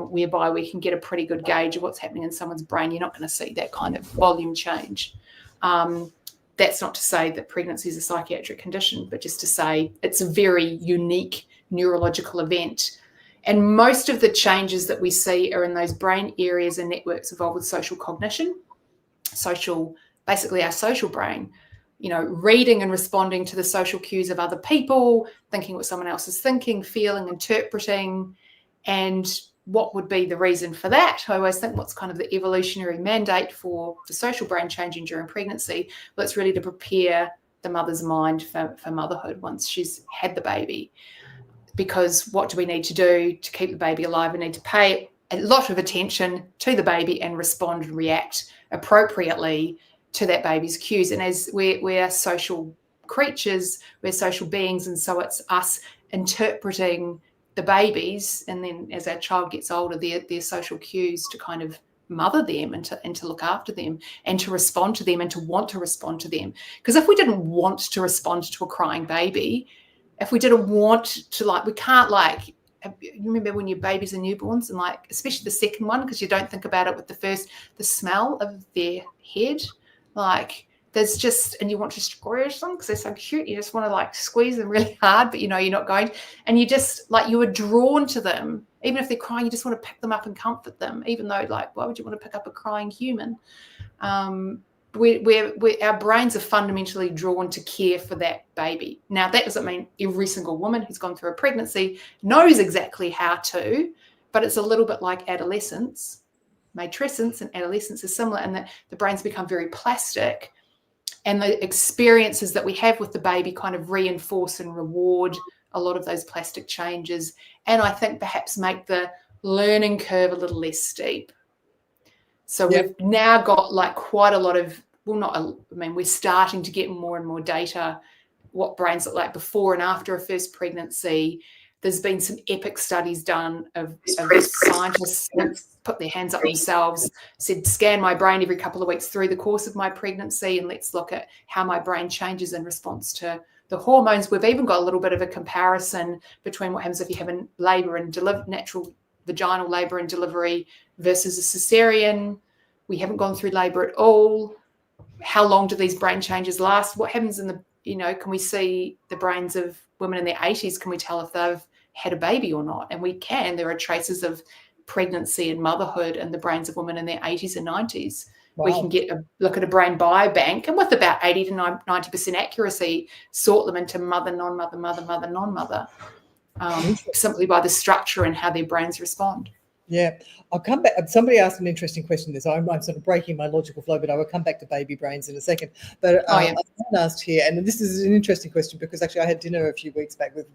whereby we can get a pretty good gauge of what's happening in someone's brain, you're not going to see that kind of volume change. That's not to say that pregnancy is a psychiatric condition, but just to say it's a very unique neurological event. And most of the changes that we see are in those brain areas and networks involved with social cognition, basically our social brain, reading and responding to the social cues of other people, thinking what someone else is thinking, feeling, interpreting, and what would be the reason for that? I always think what's kind of the evolutionary mandate for the social brain changing during pregnancy? Well, it's really to prepare the mother's mind for motherhood once she's had the baby. Because what do we need to do to keep the baby alive? We need to pay a lot of attention to the baby and respond and react appropriately to that baby's cues. And as we're social creatures, we're social beings, and so it's us interpreting the babies, and then as our child gets older, their social cues to kind of mother them and to look after them and to respond to them and to want to respond to them. Because if we didn't want to respond to a crying baby, if we didn't want to, we can't, you remember when your babies are newborns and especially the second one, because you don't think about it with the smell of their head, there's just, and you want to squish them because they're so cute. You just want to squeeze them really hard, but you're not going. And you just you are drawn to them. Even if they're crying, you just want to pick them up and comfort them, even though why would you want to pick up a crying human? Our brains are fundamentally drawn to care for that baby. Now, that doesn't mean every single woman who's gone through a pregnancy knows exactly how to, but it's a little bit like adolescence. Matrescence and adolescence is similar in that the brains become very plastic. And the experiences that we have with the baby kind of reinforce and reward a lot of those plastic changes. And I think perhaps make the learning curve a little less steep. So We've now got quite a lot of, we're starting to get more and more data, what brains look like before and after a first pregnancy. There's been some epic studies done of scientists put their hands up themselves, said, scan my brain every couple of weeks through the course of my pregnancy, and let's look at how my brain changes in response to the hormones. We've even got a little bit of a comparison between what happens if you have a labour and natural vaginal labour and delivery versus a cesarean. We haven't gone through labour at all. How long do these brain changes last? What happens in can we see the brains of women in their 80s? Can we tell if they've had a baby or not? And we can. There are traces of pregnancy and motherhood in the brains of women in their 80s and 90s. Wow. We can look at a brain biobank, and with about 80 to 90% accuracy, sort them into mother, non-mother, mother, mother, non-mother, simply by the structure and how their brains respond. Yeah, I'll come back. Somebody asked an interesting question there, so I'm sort of breaking my logical flow, but I will come back to baby brains in a second. But I asked here, and this is an interesting question because actually I had dinner a few weeks back with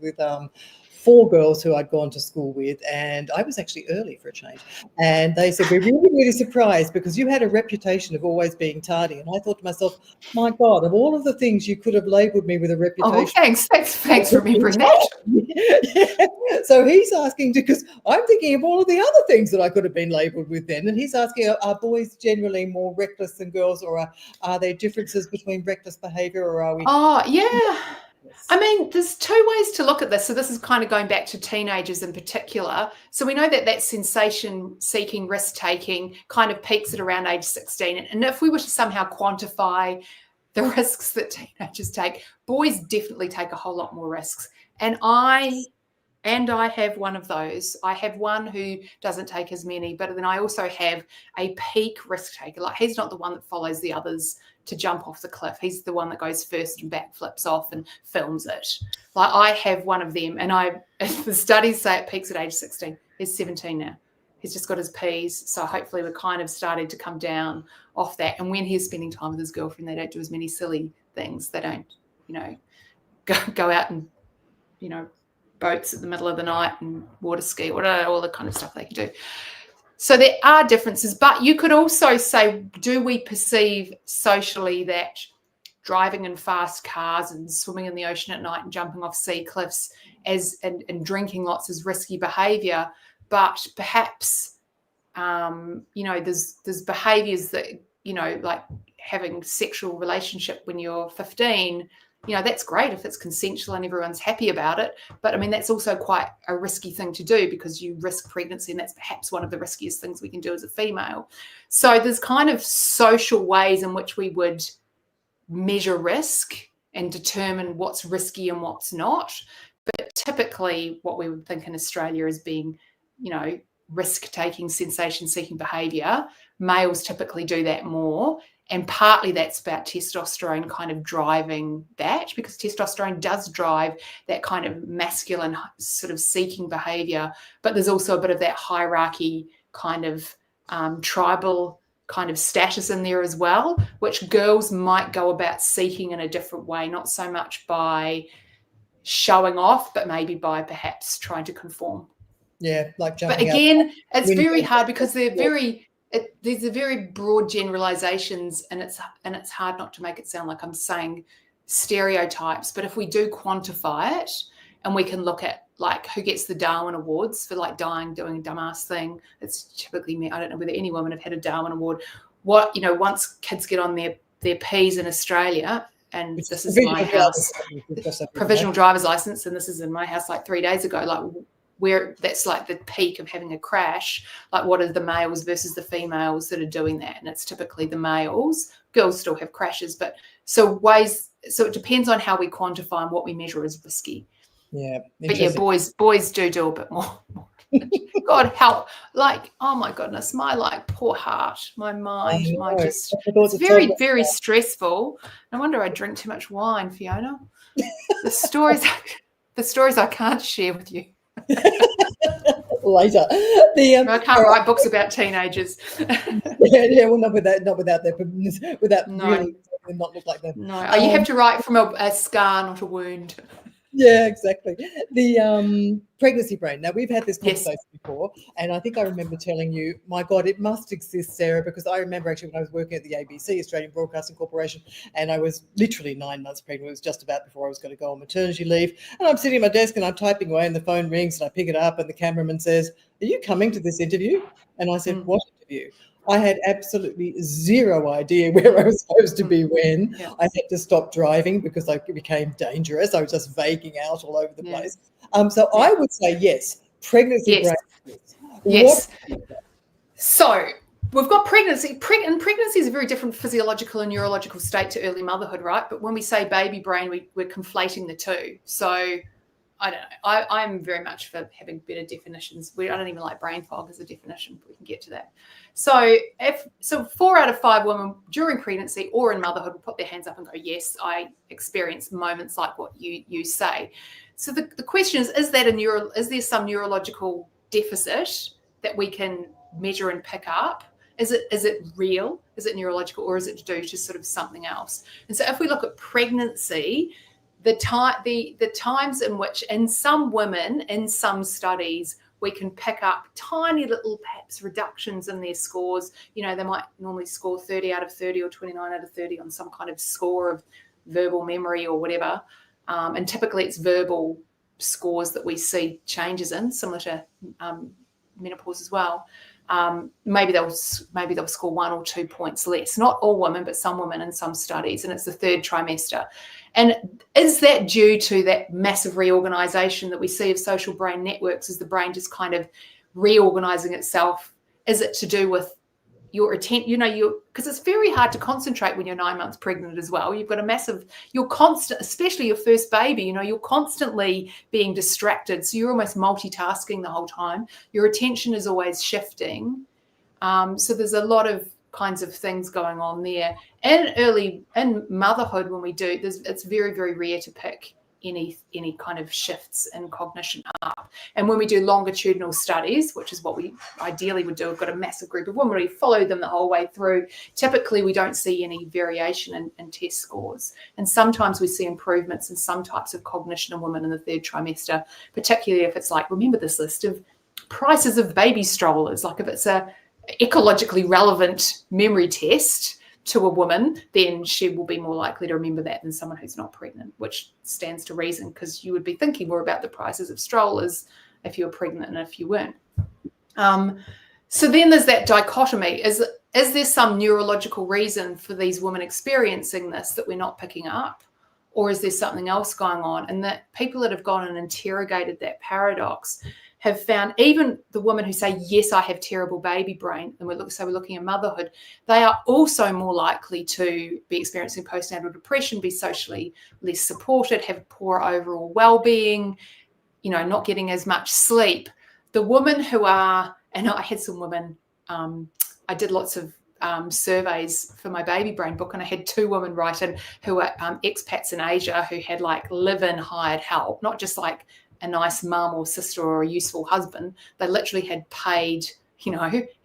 4 girls who I'd gone to school with, and I was actually early for a change. And they said, we're really, really surprised because you had a reputation of always being tardy. And I thought to myself, my God, of all of the things you could have labelled me with a reputation. Oh, thanks for remembering that. Yeah. So he's asking, because I'm thinking of all of the other things that I could have been labelled with then. And he's asking, are boys generally more reckless than girls, or are there differences between reckless behaviour, or are we? Oh, yeah. There's 2 ways to look at this. So this is kind of going back to teenagers in particular. So we know that sensation-seeking, risk-taking kind of peaks at around age 16. And if we were to somehow quantify the risks that teenagers take, boys definitely take a whole lot more risks. And I have one of those. I have one who doesn't take as many, but then I also have a peak risk taker. He's not the one that follows the others to jump off the cliff. He's the one that goes first and backflips off and films it. I have one of them, and the studies say it peaks at age 16. He's 17 now. He's just got his P's. So hopefully we're kind of starting to come down off that. And when he's spending time with his girlfriend, they don't do as many silly things. They don't, go out and, boats at the middle of the night and water ski, all the kind of stuff they can do. So there are differences, but you could also say, do we perceive socially that driving in fast cars and swimming in the ocean at night and jumping off sea cliffs and drinking lots as risky behavior? But perhaps, there's behaviors that, like having sexual relationship when you're 15, that's great if it's consensual and everyone's happy about it. But I mean, that's also quite a risky thing to do because you risk pregnancy, and that's perhaps one of the riskiest things we can do as a female. So there's kind of social ways in which we would measure risk and determine what's risky and what's not. But typically what we would think in Australia as being, risk-taking, sensation-seeking behaviour, males typically do that more. And partly that's about testosterone kind of driving that, because testosterone does drive that kind of masculine sort of seeking behaviour. But there's also a bit of that hierarchy kind of tribal kind of status in there as well, which girls might go about seeking in a different way, not so much by showing off, but maybe by perhaps trying to conform. Yeah, like jumping But again, out. it's very hard because they're these are very broad generalizations, and it's hard not to make it sound like I'm saying stereotypes. But if we do quantify it, and we can look at like who gets the Darwin Awards for like doing a dumbass thing, it's typically me. I don't know whether any women have had a Darwin Award. Once kids get on their P's in Australia, and this is my house, provisional driver's license, and this is in my house like 3 days ago, like where that's like the peak of having a crash, like what are the males versus the females that are doing that? And it's typically the males. Girls still have crashes, but so it depends on how we quantify and what we measure as risky. Yeah. But yeah, boys do a bit more. God help. Like, oh my goodness, my like poor heart, my mind, it's very, very stressful. No wonder I drink too much wine, Fiona. The stories I can't share with you. Later. I can't write books about teenagers. Well, not without really not look like them. No, you have to write from a scar, not a wound. Yeah, exactly. The pregnancy brain. Now, we've had this conversation before, and I think I remember telling you, my God, it must exist, Sarah, because I remember actually when I was working at the ABC, Australian Broadcasting Corporation, and I was literally 9 months pregnant. It was just about before I was going to go on maternity leave. And I'm sitting at my desk and I'm typing away and the phone rings and I pick it up and the cameraman says, "Are you coming to this interview?" And I said, "What interview?" I had absolutely zero idea where I was supposed to be when. I had to stop driving because it became dangerous. I was just vaguing out all over the place. So I would say yes, pregnancy brain. Yes. So we've got pregnancy. And pregnancy is a very different physiological and neurological state to early motherhood, right? But when we say baby brain, we're conflating the two. So I don't know. I'm very much for having better definitions. I don't even like brain fog as a definition, but we can get to that. So 4 out of 5 women during pregnancy or in motherhood will put their hands up and go, yes, I experience moments like what you say. So the question is there some neurological deficit that we can measure and pick up? Is it real? Is it neurological, or is it due to sort of something else? And so if we look at pregnancy, the times in which in some women, in some studies, we can pick up tiny little perhaps reductions in their scores. They might normally score 30 out of 30 or 29 out of 30 on some kind of score of verbal memory or whatever. And typically it's verbal scores that we see changes in, similar to menopause as well. Maybe they'll score 1 or 2 points less. Not all women, but some women in some studies, and it's the 3rd trimester. And is that due to that massive reorganization that we see of social brain networks? Is the brain just kind of reorganizing itself? Is it to do with your attention? Because it's very hard to concentrate when you're 9 months pregnant as well. You've got you're constant, especially your first baby, you're constantly being distracted. So you're almost multitasking the whole time. Your attention is always shifting. So there's a lot of kinds of things going on there. And in motherhood, when we do, it's very, very rare to pick any kind of shifts in cognition up. And when we do longitudinal studies, which is what we ideally would do, we've got a massive group of women, we follow them the whole way through. Typically, we don't see any variation in test scores. And sometimes we see improvements in some types of cognition in women in the third trimester, particularly if it's like, remember this list of prices of baby strollers, like if it's a ecologically relevant memory test to a woman, then she will be more likely to remember that than someone who's not pregnant, which stands to reason, because you would be thinking more about the prices of strollers if you were pregnant and if you weren't. So then there's that dichotomy. Is there some neurological reason for these women experiencing this that we're not picking up? Or is there something else going on? And that people that have gone and interrogated that paradox have found, even the women who say, yes, I have terrible baby brain, and we're looking at motherhood, they are also more likely to be experiencing postnatal depression, be socially less supported, have poor overall well-being, not getting as much sleep. The women who are, and I had some women, I did lots of surveys for my baby brain book, and I had 2 women write in who are expats in Asia who had like live-in hired help, not just like a nice mum or sister or a useful husband. They literally had paid,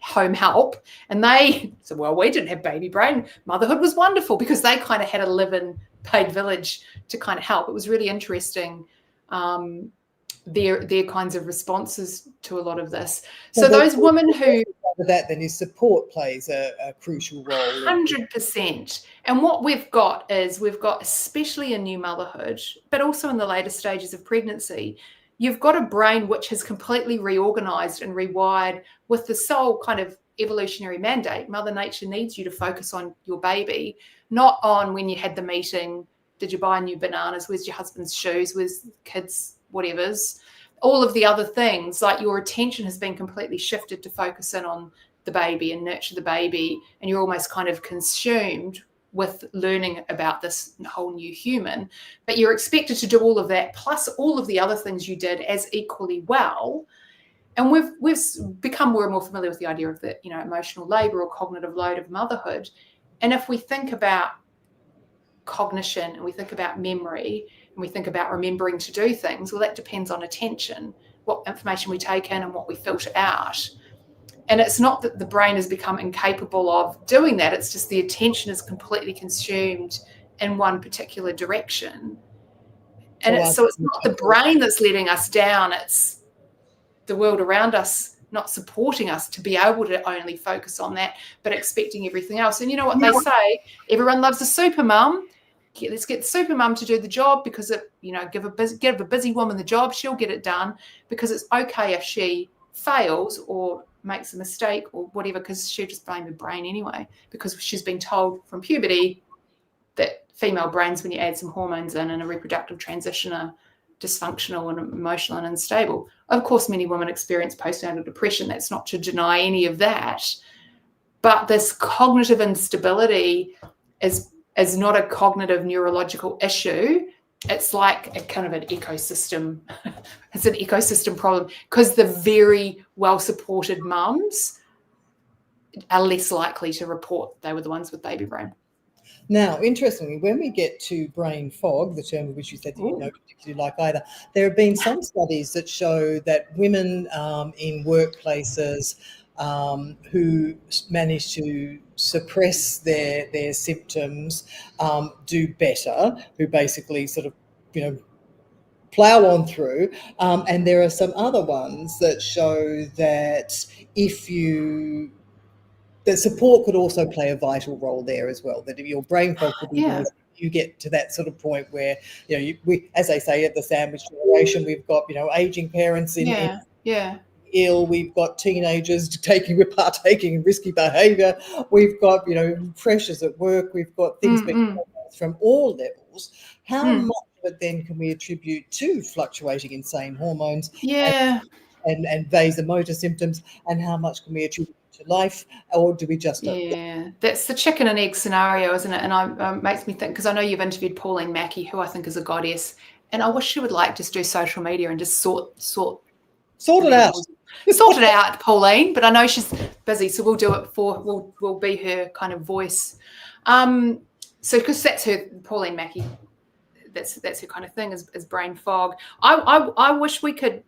home help. And they said, well, we didn't have baby brain. Motherhood was wonderful, because they kind of had a live-in paid village to kind of help. It was really interesting, their kinds of responses to a lot of this. So those women who... that then is support plays a crucial role. 100%. And what we've got, especially in new motherhood, but also in the later stages of pregnancy, you've got a brain which has completely reorganized and rewired with the sole kind of evolutionary mandate. Mother Nature needs you to focus on your baby, not on when you had the meeting, did you buy new bananas, where's your husband's shoes, where's kids, whatever's. All of the other things, like your attention has been completely shifted to focus in on the baby and nurture the baby, and you're almost kind of consumed with learning about this whole new human, but you're expected to do all of that plus all of the other things you did as equally well. And we've become more and more familiar with the idea of the emotional labor or cognitive load of motherhood. And if we think about cognition and we think about memory and we think about remembering to do things, well, that depends on attention, what information we take in and what we filter out. And it's not that the brain has become incapable of doing that, it's just the attention is completely consumed in one particular direction. And so it's not the brain that's letting us down, it's the world around us not supporting us to be able to only focus on that, but expecting everything else. And you know what they say, everyone loves a super mum. Let's get the super mum to do the job, because give a busy woman the job, she'll get it done, because it's okay if she fails or makes a mistake or whatever, because she'll just blame the brain anyway, because she's been told from puberty that female brains, when you add some hormones in and a reproductive transition, are dysfunctional and emotional and unstable. Of course, many women experience postnatal depression. That's not to deny any of that. But this cognitive instability is not a cognitive neurological issue. It's like a kind of an ecosystem. It's an ecosystem problem, because the very well-supported mums are less likely to report they were the ones with baby brain. Now, interestingly, when we get to brain fog, the term which you said that you don't particularly like either, there have been some studies that show that women in workplaces who manage to suppress their symptoms do better, who basically sort of, plow on through. And there are some other ones that show that that support could also play a vital role there as well, that if your brain fog could be worse, you get to that sort of point where, we, as they say at the sandwich generation, we've got, aging parents ill, we've got teenagers partaking in risky behaviour, we've got, pressures at work, we've got things being from all levels. How much of it then can we attribute to fluctuating insane hormones and vasomotor symptoms, and how much can we attribute to life, or do we just that's the chicken and egg scenario, isn't it? And makes me think, because I know you've interviewed Pauline Mackey, who I think is a goddess, and I wish she would just do social media and just sort it out. Sort it out, Pauline, but I know she's busy, so we'll do it we'll be her kind of voice. So because that's her, Pauline Mackey, that's her kind of thing, is brain fog. I wish we could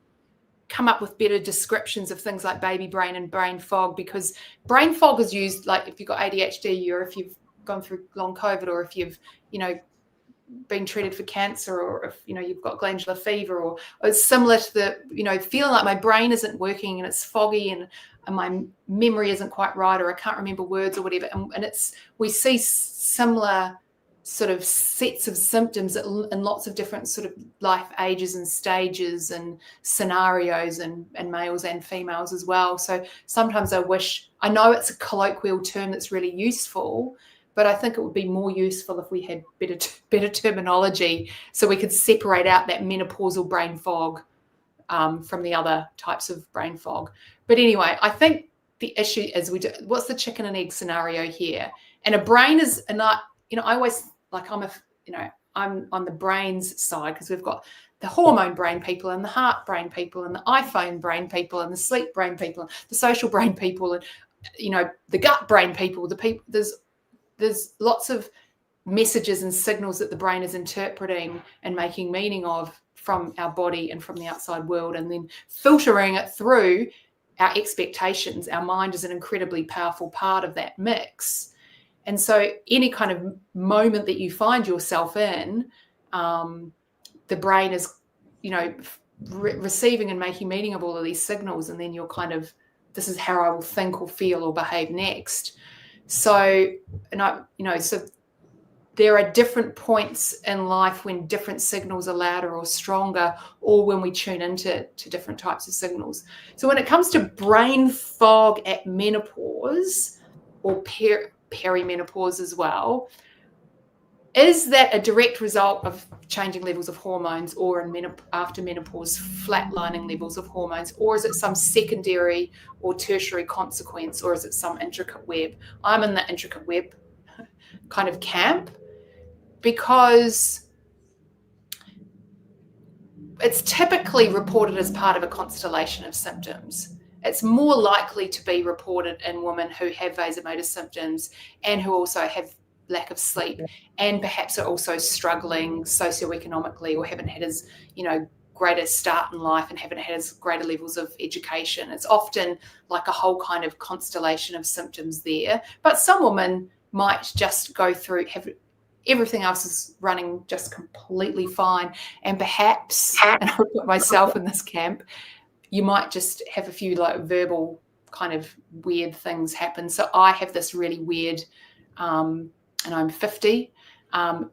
come up with better descriptions of things like baby brain and brain fog, because brain fog is used like if you've got ADHD, or if you've gone through long COVID, or if you've, been treated for cancer, or if, you've got glandular fever, or it's similar to the, feeling like my brain isn't working and it's foggy and my memory isn't quite right, or I can't remember words or whatever. And we see similar sort of sets of symptoms in lots of different sort of life ages and stages and scenarios, and males and females as well. So sometimes I know it's a colloquial term that's really useful, but I think it would be more useful if we had better terminology, so we could separate out that menopausal brain fog from the other types of brain fog. But anyway, I think the issue is what's the chicken and egg scenario here? And a brain is, and I always, like, I'm on the brains side, because we've got the hormone brain people and the heart brain people and the iPhone brain people and the sleep brain people and the social brain people and, the gut brain people, there's lots of messages and signals that the brain is interpreting and making meaning of from our body and from the outside world, and then filtering it through our expectations. Our mind is an incredibly powerful part of that mix. And so any kind of moment that you find yourself in, the brain is, receiving and making meaning of all of these signals, and then you're kind of, this is how I will think or feel or behave next. So, so there are different points in life when different signals are louder or stronger, or when we tune into different types of signals. So when it comes to brain fog at menopause, or perimenopause as well, is that a direct result of changing levels of hormones, or after menopause flatlining levels of hormones, or is it some secondary or tertiary consequence, or is it some intricate web? I'm in the intricate web kind of camp, because it's typically reported as part of a constellation of symptoms. It's more likely to be reported in women who have vasomotor symptoms and who also have lack of sleep, and perhaps are also struggling socioeconomically, or haven't had as, greater start in life, and haven't had as greater levels of education. It's often like a whole kind of constellation of symptoms there. But some women might just go through, have everything else is running just completely fine, and perhaps, and I'll put myself in this camp, you might just have a few like verbal kind of weird things happen. So I have this really weird, and I'm 50,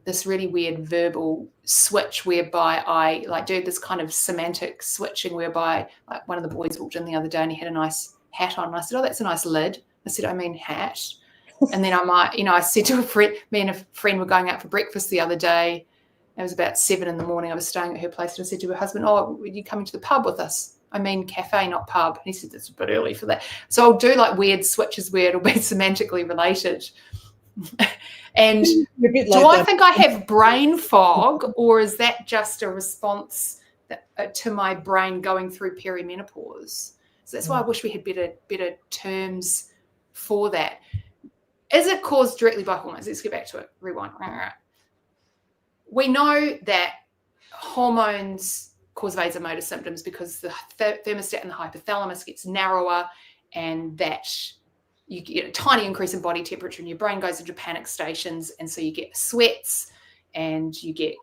this really weird verbal switch whereby I like do this kind of semantic switching, whereby like one of the boys walked in the other day and he had a nice hat on, and I said, "Oh, that's a nice lid." I said, "I mean hat." And then I might, I said to a friend, me and a friend were going out for breakfast the other day. It was about 7 a.m. I was staying at her place, and I said to her husband, "Oh, are you coming to the pub with us?" I mean cafe, not pub. And he said, "That's a bit early for that." So I'll do like weird switches where it'll be semantically related. And do I think I have brain fog, or is that just a response to my brain going through perimenopause? So that's why I wish we had better terms for that. Is it caused directly by hormones? Let's get back to it. Rewind. We know that hormones cause vasomotor symptoms because the thermostat in the hypothalamus gets narrower, and that you get a tiny increase in body temperature and your brain goes into panic stations, and so you get sweats and you get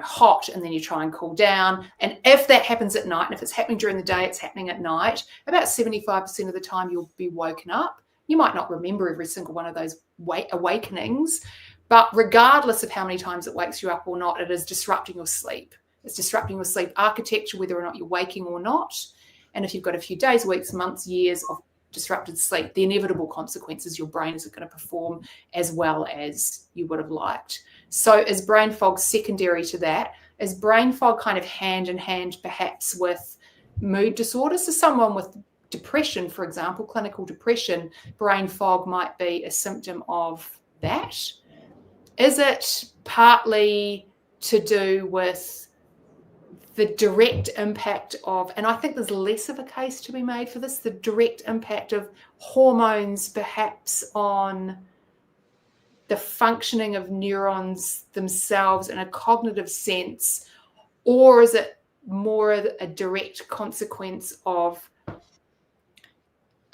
hot, and then you try and cool down. And if that happens at night, and if it's happening during the day, it's happening at night, about 75% of the time you'll be woken up. You might not remember every single one of those awakenings, but regardless of how many times it wakes you up or not, it is disrupting your sleep. It's disrupting your sleep architecture, whether or not you're waking or not. And if you've got a few days, weeks, months, years of disrupted sleep, the inevitable consequence is your brain isn't going to perform as well as you would have liked. So is brain fog secondary to that? Is brain fog kind of hand in hand perhaps with mood disorders? So someone with depression, for example, clinical depression, brain fog might be a symptom of that. Is it partly to do with the direct impact of, and I think there's less of a case to be made for this, the direct impact of hormones perhaps on the functioning of neurons themselves in a cognitive sense, or is it more a direct consequence of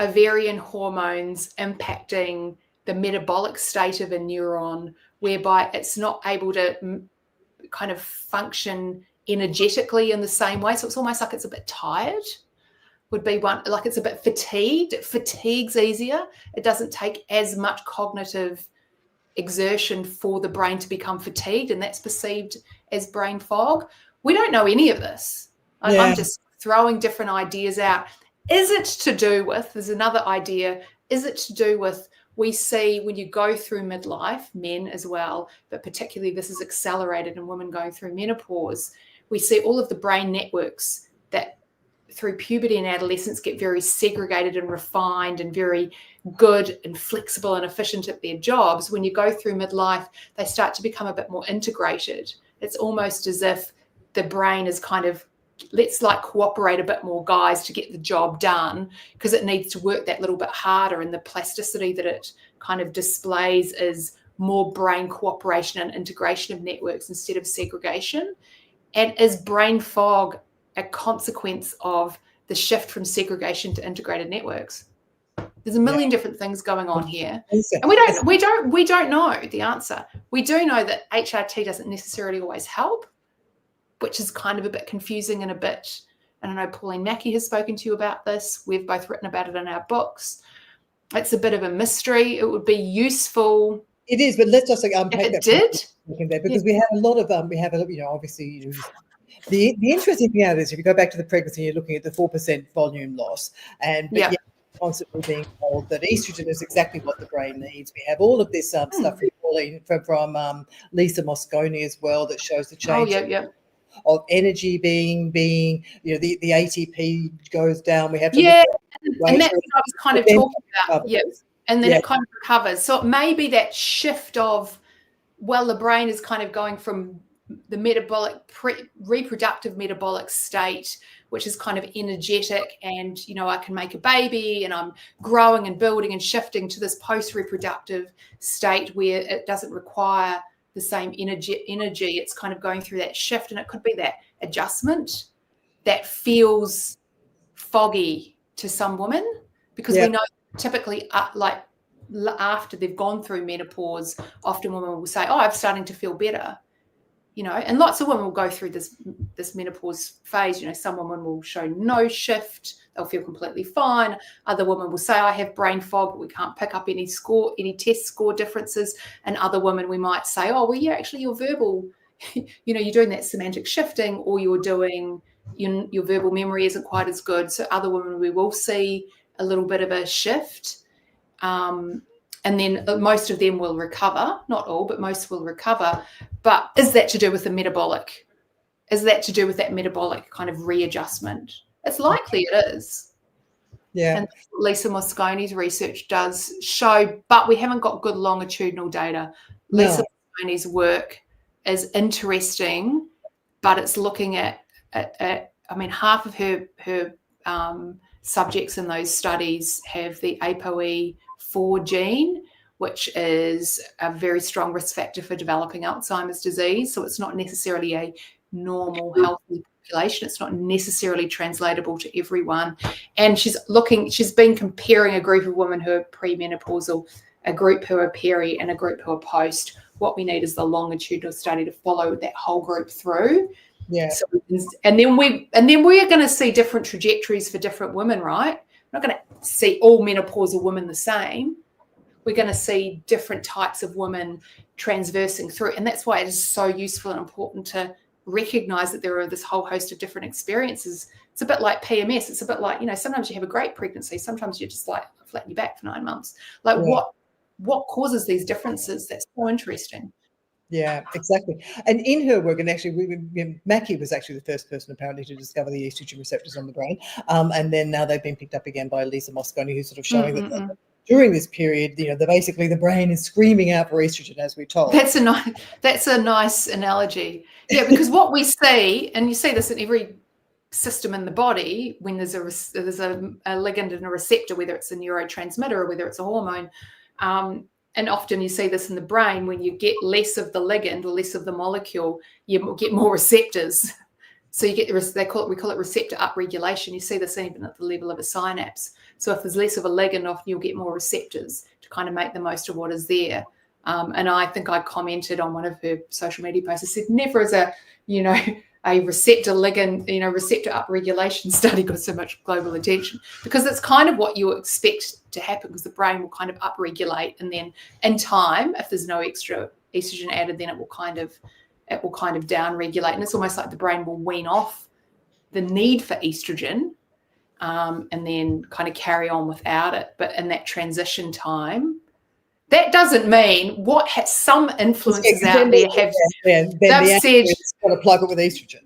ovarian hormones impacting the metabolic state of a neuron, whereby it's not able to kind of function energetically in the same way? So it's almost like it's a bit tired, would be one, like it's a bit fatigued. It fatigues easier. It doesn't take as much cognitive exertion for the brain to become fatigued, and that's perceived as brain fog. We don't know any of this. I'm just throwing different ideas out. Is it to do with, there's another idea, is it to do with, we see when you go through midlife, men as well, but particularly this is accelerated in women going through menopause, we see all of the brain networks that through puberty and adolescence get very segregated and refined and very good and flexible and efficient at their jobs. When you go through midlife, they start to become a bit more integrated. It's almost as if the brain is kind of, let's like cooperate a bit more, guys, to get the job done, because it needs to work that little bit harder, and the plasticity that it kind of displays is more brain cooperation and integration of networks instead of segregation. And is brain fog a consequence of the shift from segregation to integrated networks? There's a million different things going on here, and we don't know the answer. We do know that HRT doesn't necessarily always help, which is kind of a bit confusing and a bit, I don't know, Pauline Mackey has spoken to you about this. We've both written about it in our books. It's a bit of a mystery. It would be useful. It is, but let's just unpack if it did, there, because we have a lot of obviously the interesting thing out of this, if you go back to the pregnancy, you're looking at the 4% volume loss, and constantly being told that estrogen is exactly what the brain needs. We have all of this stuff from Lisa Mosconi as well that shows the change. Of energy being the ATP goes down. We have to and that's what I was kind of talking about. And then it kind of recovers. So it may be that shift of, well, the brain is kind of going from the metabolic reproductive metabolic state, which is kind of energetic, and I can make a baby and I'm growing and building and shifting, to this post-reproductive state where it doesn't require the same energy. It's kind of going through that shift, and it could be that adjustment that feels foggy to some women, because we know typically like after they've gone through menopause, often women will say, I'm starting to feel better, and lots of women will go through this menopause phase. Some women will show no shift, they'll feel completely fine. Other women will say, I have brain fog, but we can't pick up any test score differences. And other women, we might say, actually your verbal, you're doing that semantic shifting, or you're doing, your verbal memory isn't quite as good. So other women, we will see a little bit of a shift. And then most of them will recover, not all, but most will recover. But is that to do with the metabolic? Is that to do with that metabolic kind of readjustment? It's likely it is. Yeah. And Lisa Mosconi's research does show, but we haven't got good longitudinal data. No. Lisa Mosconi's work is interesting, but it's looking at half of her subjects in those studies have the ApoE4 gene, which is a very strong risk factor for developing Alzheimer's disease. So it's not necessarily a normal, healthy population. It's not necessarily translatable to everyone. And she's been comparing a group of women who are premenopausal, a group who are peri, and a group who are post. What we need is the longitudinal study to follow that whole group through. Yeah. So, and then we're going to see different trajectories for different women, right? We're not going to see all menopausal women the same. We're going to see different types of women transversing through. And that's why it is so useful and important to recognize that there are this whole host of different experiences. It's a bit like PMS. It's a bit like, sometimes you have a great pregnancy. Sometimes you're just like flatten your back for 9 months. Like what causes these differences? That's so interesting. Yeah, exactly. And in her work, and actually, Mackey was actually the first person apparently to discover the estrogen receptors on the brain. And then now they've been picked up again by Lisa Mosconi, who's sort of showing that during this period, basically the brain is screaming out for estrogen, as we're told. That's a nice analogy. Yeah, because what we see, and you see this in every system in the body, when there's a ligand and a receptor, whether it's a neurotransmitter or whether it's a hormone, and often you see this in the brain, when you get less of the ligand or less of the molecule, you get more receptors. So you get we call it receptor upregulation. You see this even at the level of a synapse. So if there's less of a ligand, often you'll get more receptors to kind of make the most of what is there. And I think I commented on one of her social media posts. I said, never is a receptor ligand, receptor upregulation study got so much global attention, because it's kind of what you expect to happen, because the brain will kind of upregulate, and then in time, if there's no extra estrogen added, then it will kind of down-regulate, and it's almost like the brain will wean off the need for estrogen, and then kind of carry on without it. But in that transition time, that doesn't mean some influences out there have. They've said got to plug it with estrogen.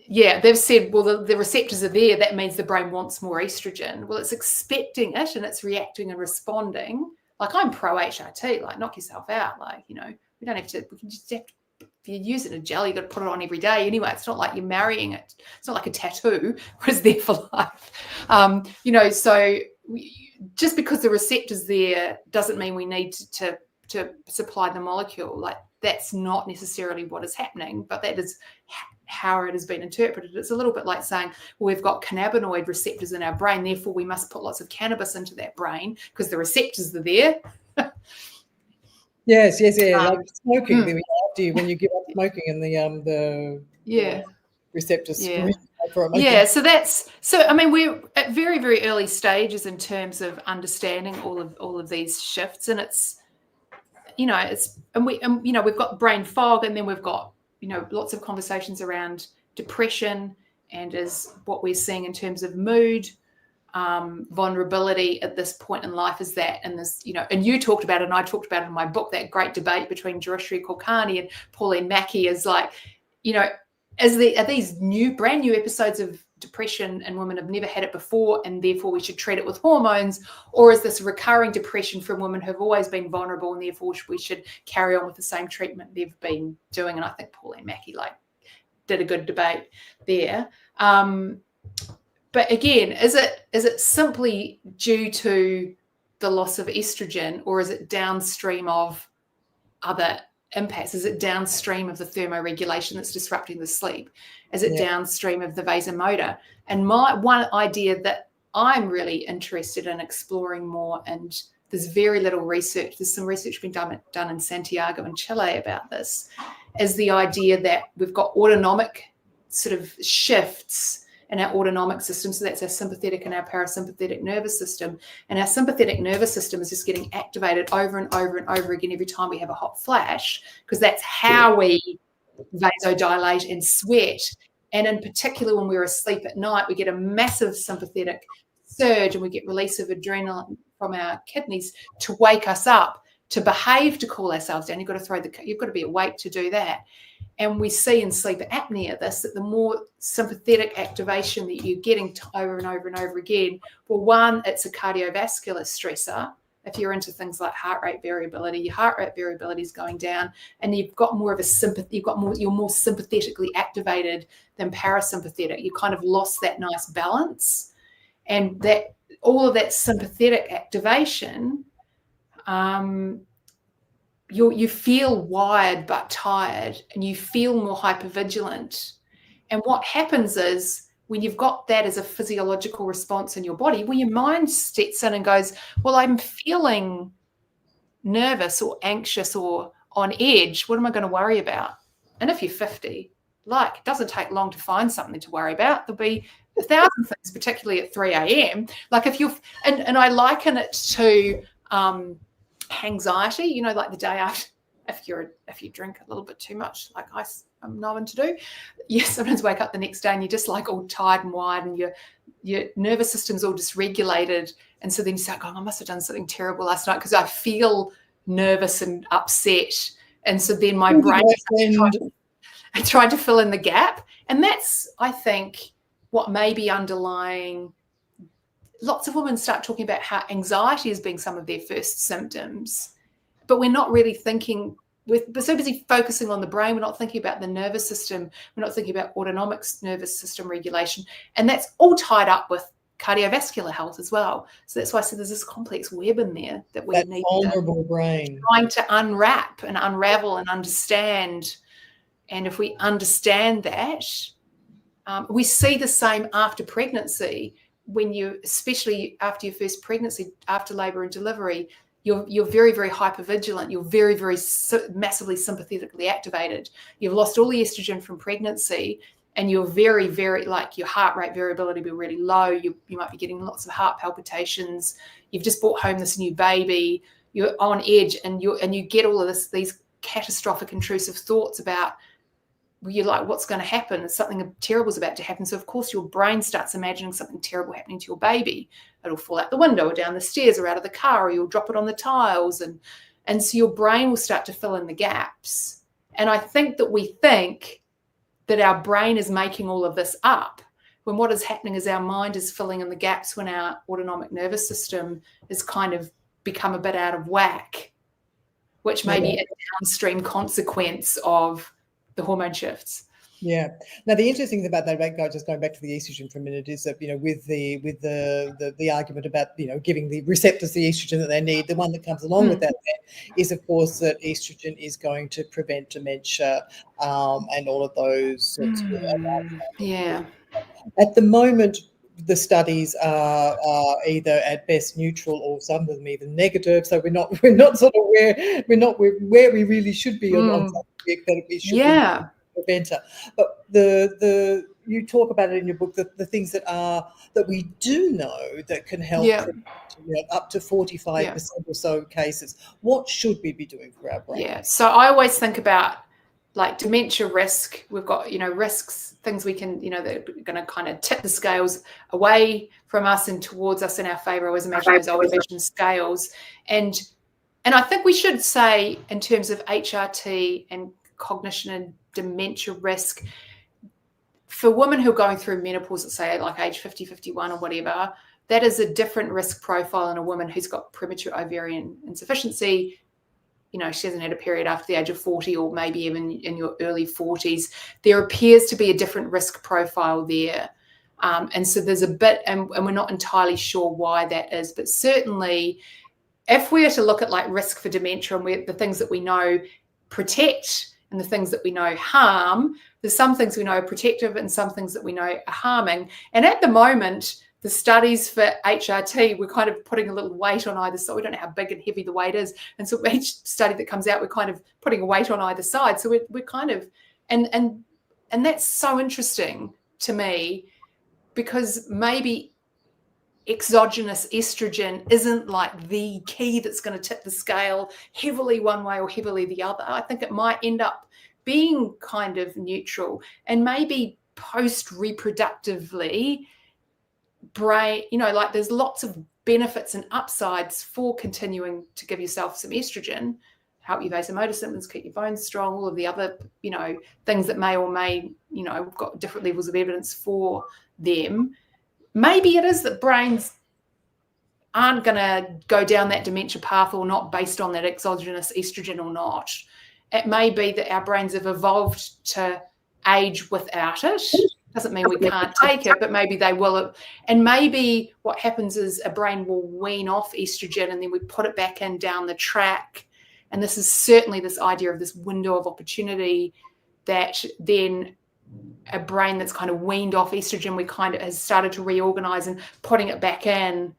Yeah, they've said, well, the receptors are there. That means the brain wants more estrogen. Well, it's expecting it, and it's reacting and responding. Like, I'm pro HRT. Like, knock yourself out. Like, we don't have to. We can just have to. If you're using a gel, you've got to put it on every day anyway. It's not like you're marrying it. It's not like a tattoo where it's there for life. So just because the receptor's there doesn't mean we need to supply the molecule. Like, that's not necessarily what is happening, but that is how it has been interpreted. It's a little bit like saying, well, we've got cannabinoid receptors in our brain, therefore we must put lots of cannabis into that brain because the receptors are there. Yes. Like smoking, when you give up smoking, and the receptors. Yeah. We're at very, very early stages in terms of understanding all of these shifts, and we've got brain fog, and then we've got lots of conversations around depression, and is what we're seeing in terms of mood. Vulnerability at this point in life is that, and this, and you talked about it, and I talked about it in my book, that great debate between Jureshri Kulkarni and Pauline Mackey is like, are these brand new episodes of depression, and women have never had it before, and therefore we should treat it with hormones, or is this recurring depression from women who have always been vulnerable, and therefore we should carry on with the same treatment they've been doing? And I think Pauline Mackey did a good debate there. But again, is it simply due to the loss of estrogen, or is it downstream of other impacts? Is it downstream of the thermoregulation that's disrupting the sleep? Is it downstream of the vasomotor? And my one idea that I'm really interested in exploring more, and there's very little research, there's some research being done in Santiago in Chile about this, is the idea that we've got autonomic sort of shifts in our autonomic system. So that's our sympathetic and our parasympathetic nervous system. And our sympathetic nervous system is just getting activated over and over and over again every time we have a hot flash, because that's how we vasodilate and sweat. And in particular, when we're asleep at night, we get a massive sympathetic surge, and we get release of adrenaline from our kidneys to wake us up, to behave, to cool ourselves down. You've got to be awake to do that. And we see in sleep apnea that the more sympathetic activation that you're getting over and over and over again, well, one, it's a cardiovascular stressor. If you're into things like heart rate variability, your heart rate variability is going down, and you've got more of a sympathy. You're more sympathetically activated than parasympathetic. You kind of lost that nice balance, and that all of that sympathetic activation. You feel wired but tired, and you feel more hypervigilant. And what happens is, when you've got that as a physiological response in your body, well, your mind sets in and goes, well, I'm feeling nervous or anxious or on edge. What am I going to worry about? And if you're 50, it doesn't take long to find something to worry about. There'll be 1,000 things, particularly at 3 a.m. Like if you're, and I liken it to anxiety, like the day after, if you drink a little bit too much, like I'm known to do, you sometimes wake up the next day and you're just like all tired and wired, and your nervous system's all dysregulated, and so then you start going, I must have done something terrible last night because I feel nervous and upset, and so then my brain trying to fill in the gap. And that's, I think, what may be underlying. Lots of women start talking about how anxiety is being some of their first symptoms, but we're not really thinking, we're so busy focusing on the brain, we're not thinking about the nervous system, we're not thinking about autonomic nervous system regulation. And that's all tied up with cardiovascular health as well. So that's why I said there's this complex web in there that we that need vulnerable brain. trying to unwrap and unravel and understand. And if we understand that, we see the same after pregnancy. When you, especially after your first pregnancy, after labor and delivery, you're very, very hypervigilant. You're very, very massively sympathetically activated. You've lost all the estrogen from pregnancy, and you're very, very, like, your heart rate variability will be really low. You might be getting lots of heart palpitations. You've just brought home this new baby. You're on edge, and you get all of these catastrophic, intrusive thoughts about, you're like, what's going to happen? Something terrible is about to happen. So of course your brain starts imagining something terrible happening to your baby. It'll fall out the window or down the stairs or out of the car, or you'll drop it on the tiles. And so your brain will start to fill in the gaps. And I think that we think that our brain is making all of this up, when what is happening is our mind is filling in the gaps when our autonomic nervous system is kind of become a bit out of whack, which may be a downstream consequence of the hormone shifts. Yeah. Now the interesting thing about that, just going back to the estrogen for a minute, is that, with the argument about, giving the receptors the estrogen that they need, the one that comes along with that is, of course, that estrogen is going to prevent dementia and all of those sorts of Yeah. At the moment, the studies are either at best neutral, or some of them even negative. So we're not sort of where we really should be on something that we should be preventer. But you talk about it in your book, the things that we do know that can help up to 45% or so cases. What should we be doing for our brain? Yeah. So I always think about, like, dementia risk. We've got, risks, things we can, that are going to kind of tip the scales away from us and towards us in our favor. I always imagine those old-fashioned scales. And I think we should say, in terms of HRT and cognition and dementia risk, for women who are going through menopause at, say, like age 50, 51 or whatever, that is a different risk profile than a woman who's got premature ovarian insufficiency. She hasn't had a period after the age of 40, or maybe even in your early 40s. There appears to be a different risk profile there. And so there's a bit, and we're not entirely sure why that is. But certainly, if we are to look at, like, risk for dementia and the things that we know protect and the things that we know harm, there's some things we know are protective and some things that we know are harming. And at the moment, the studies for HRT, we're kind of putting a little weight on either side. We don't know how big and heavy the weight is. And so each study that comes out, we're kind of putting a weight on either side. So we're kind of, and that's so interesting to me, because maybe exogenous estrogen isn't like the key that's going to tip the scale heavily one way or heavily the other. I think it might end up being kind of neutral, and maybe post-reproductively, brain, like, there's lots of benefits and upsides for continuing to give yourself some estrogen, help your vasomotor symptoms, keep your bones strong, all of the other, things that may or may, we've got different levels of evidence for them. Maybe it is that brains aren't going to go down that dementia path, or not based on that exogenous estrogen or not. It may be that our brains have evolved to age without it. Doesn't mean we can't take it, but maybe they will. And maybe what happens is a brain will wean off estrogen, and then we put it back in down the track. And this is certainly this idea of this window of opportunity, that then a brain that's kind of weaned off estrogen, we kind of has started to reorganize, and putting it back in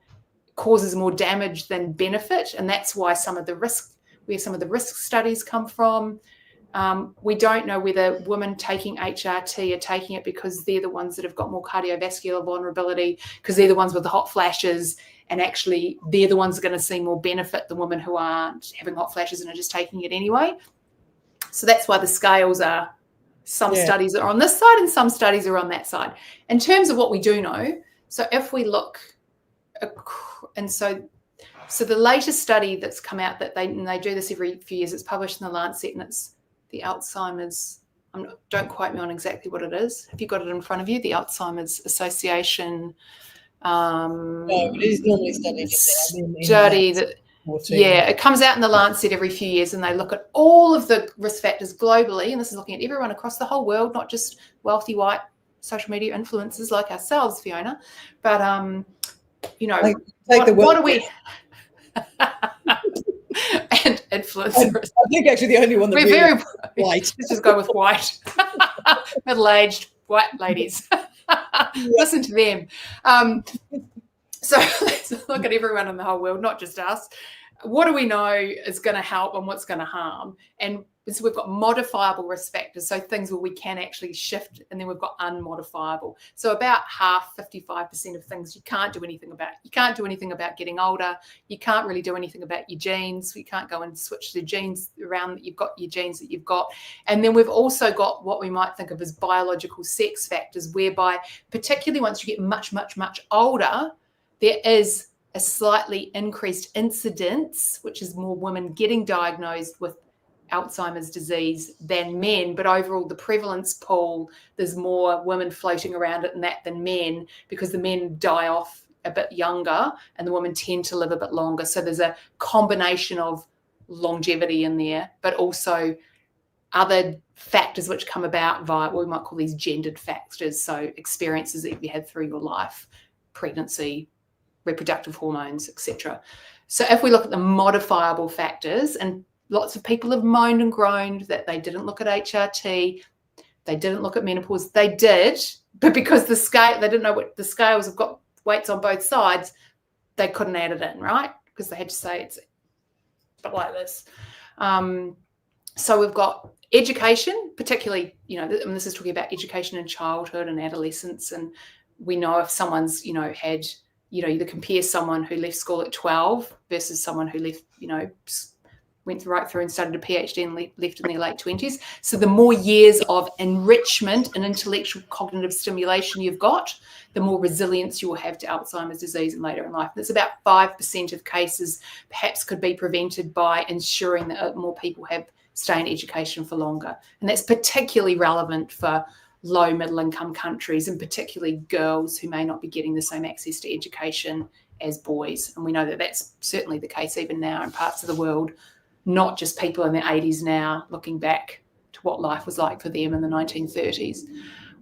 causes more damage than benefit. And that's why some of the risk studies come from. We don't know whether women taking HRT are taking it because they're the ones that have got more cardiovascular vulnerability, because they're the ones with the hot flashes, and actually they're the ones that are going to see more benefit than women who aren't having hot flashes and are just taking it anyway. So that's why the scales are, some studies are on this side and some studies are on that side. In terms of what we do know, so if we look, and so the latest study that's come out, that they do this every few years, it's published in the Lancet, and it's the Alzheimer's, don't quote me on exactly what it is. Have you got it in front of you? The Alzheimer's Association. No, it is normally studied. Study that, it comes out in the Lancet every few years, and they look at all of the risk factors globally, and this is looking at everyone across the whole world, not just wealthy white social media influencers like ourselves, Fiona. But take what are we? And influencers. I think actually the only one that we're really very white. Let's just go with white, middle-aged white ladies. Listen to them. So let's look at everyone in the whole world, not just us. What do we know is going to help and what's going to harm? And so we've got modifiable risk factors, so things where we can actually shift, and then we've got unmodifiable. So about half, 55% of things you can't do anything about. You can't do anything about getting older. You can't really do anything about your genes. You can't go and switch the genes around that you've got, your genes that you've got. And then we've also got what we might think of as biological sex factors, whereby particularly once you get much, much, much older, there is a slightly increased incidence, which is more women getting diagnosed with Alzheimer's disease than men, but overall the prevalence pool, there's more women floating around it than men, because the men die off a bit younger and the women tend to live a bit longer. So there's a combination of longevity in there, but also other factors which come about via what we might call these gendered factors, so experiences that you've had through your life, pregnancy, reproductive hormones, etc. So if we look at the modifiable factors, and lots of people have moaned and groaned that they didn't look at HRT, they didn't look at menopause. They did, but because the scale, they didn't know what the scales have got weights on both sides, they couldn't add it in, right? Because they had to say it's a bit like this. So we've got education, particularly, and this is talking about education in childhood and adolescence. And we know if someone's, had, you compare someone who left school at 12 versus someone who left, went right through and started a PhD and left in their late 20s. So the more years of enrichment and intellectual cognitive stimulation you've got, the more resilience you will have to Alzheimer's disease and later in life. And it's about 5% of cases perhaps could be prevented by ensuring that more people stay in education for longer. And that's particularly relevant for low middle income countries, and particularly girls who may not be getting the same access to education as boys. And we know that that's certainly the case even now in parts of the world, not just people in their 80s now looking back to what life was like for them in the 1930s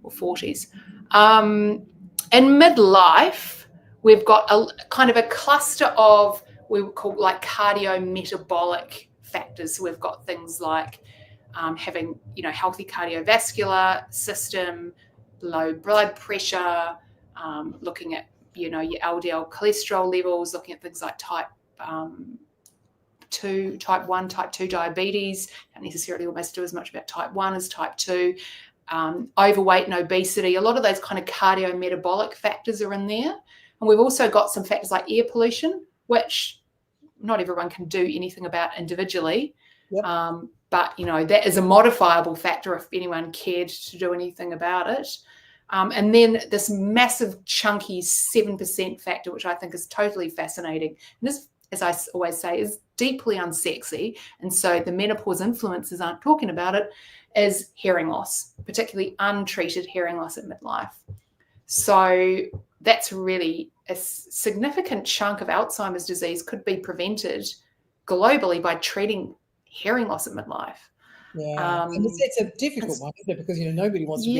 or 40s. In midlife, we've got a kind of a cluster of we would call like cardiometabolic factors. So we've got things like having, healthy cardiovascular system, low blood pressure, looking at, your LDL cholesterol levels, looking at things like type 1, type 2 diabetes. Don't necessarily almost do as much about type 1 as type 2. Overweight and obesity, a lot of those kind of cardiometabolic factors are in there. And we've also got some factors like air pollution, which not everyone can do anything about individually. Yep. But, that is a modifiable factor if anyone cared to do anything about it. And then this massive chunky 7% factor, which I think is totally fascinating. And this, as I always say, is deeply unsexy. And so the menopause influencers aren't talking about it, is hearing loss, particularly untreated hearing loss at midlife. So that's really a significant chunk of Alzheimer's disease could be prevented globally by treating hearing loss at midlife. Yeah, and it's a difficult one, isn't it? Because nobody wants to be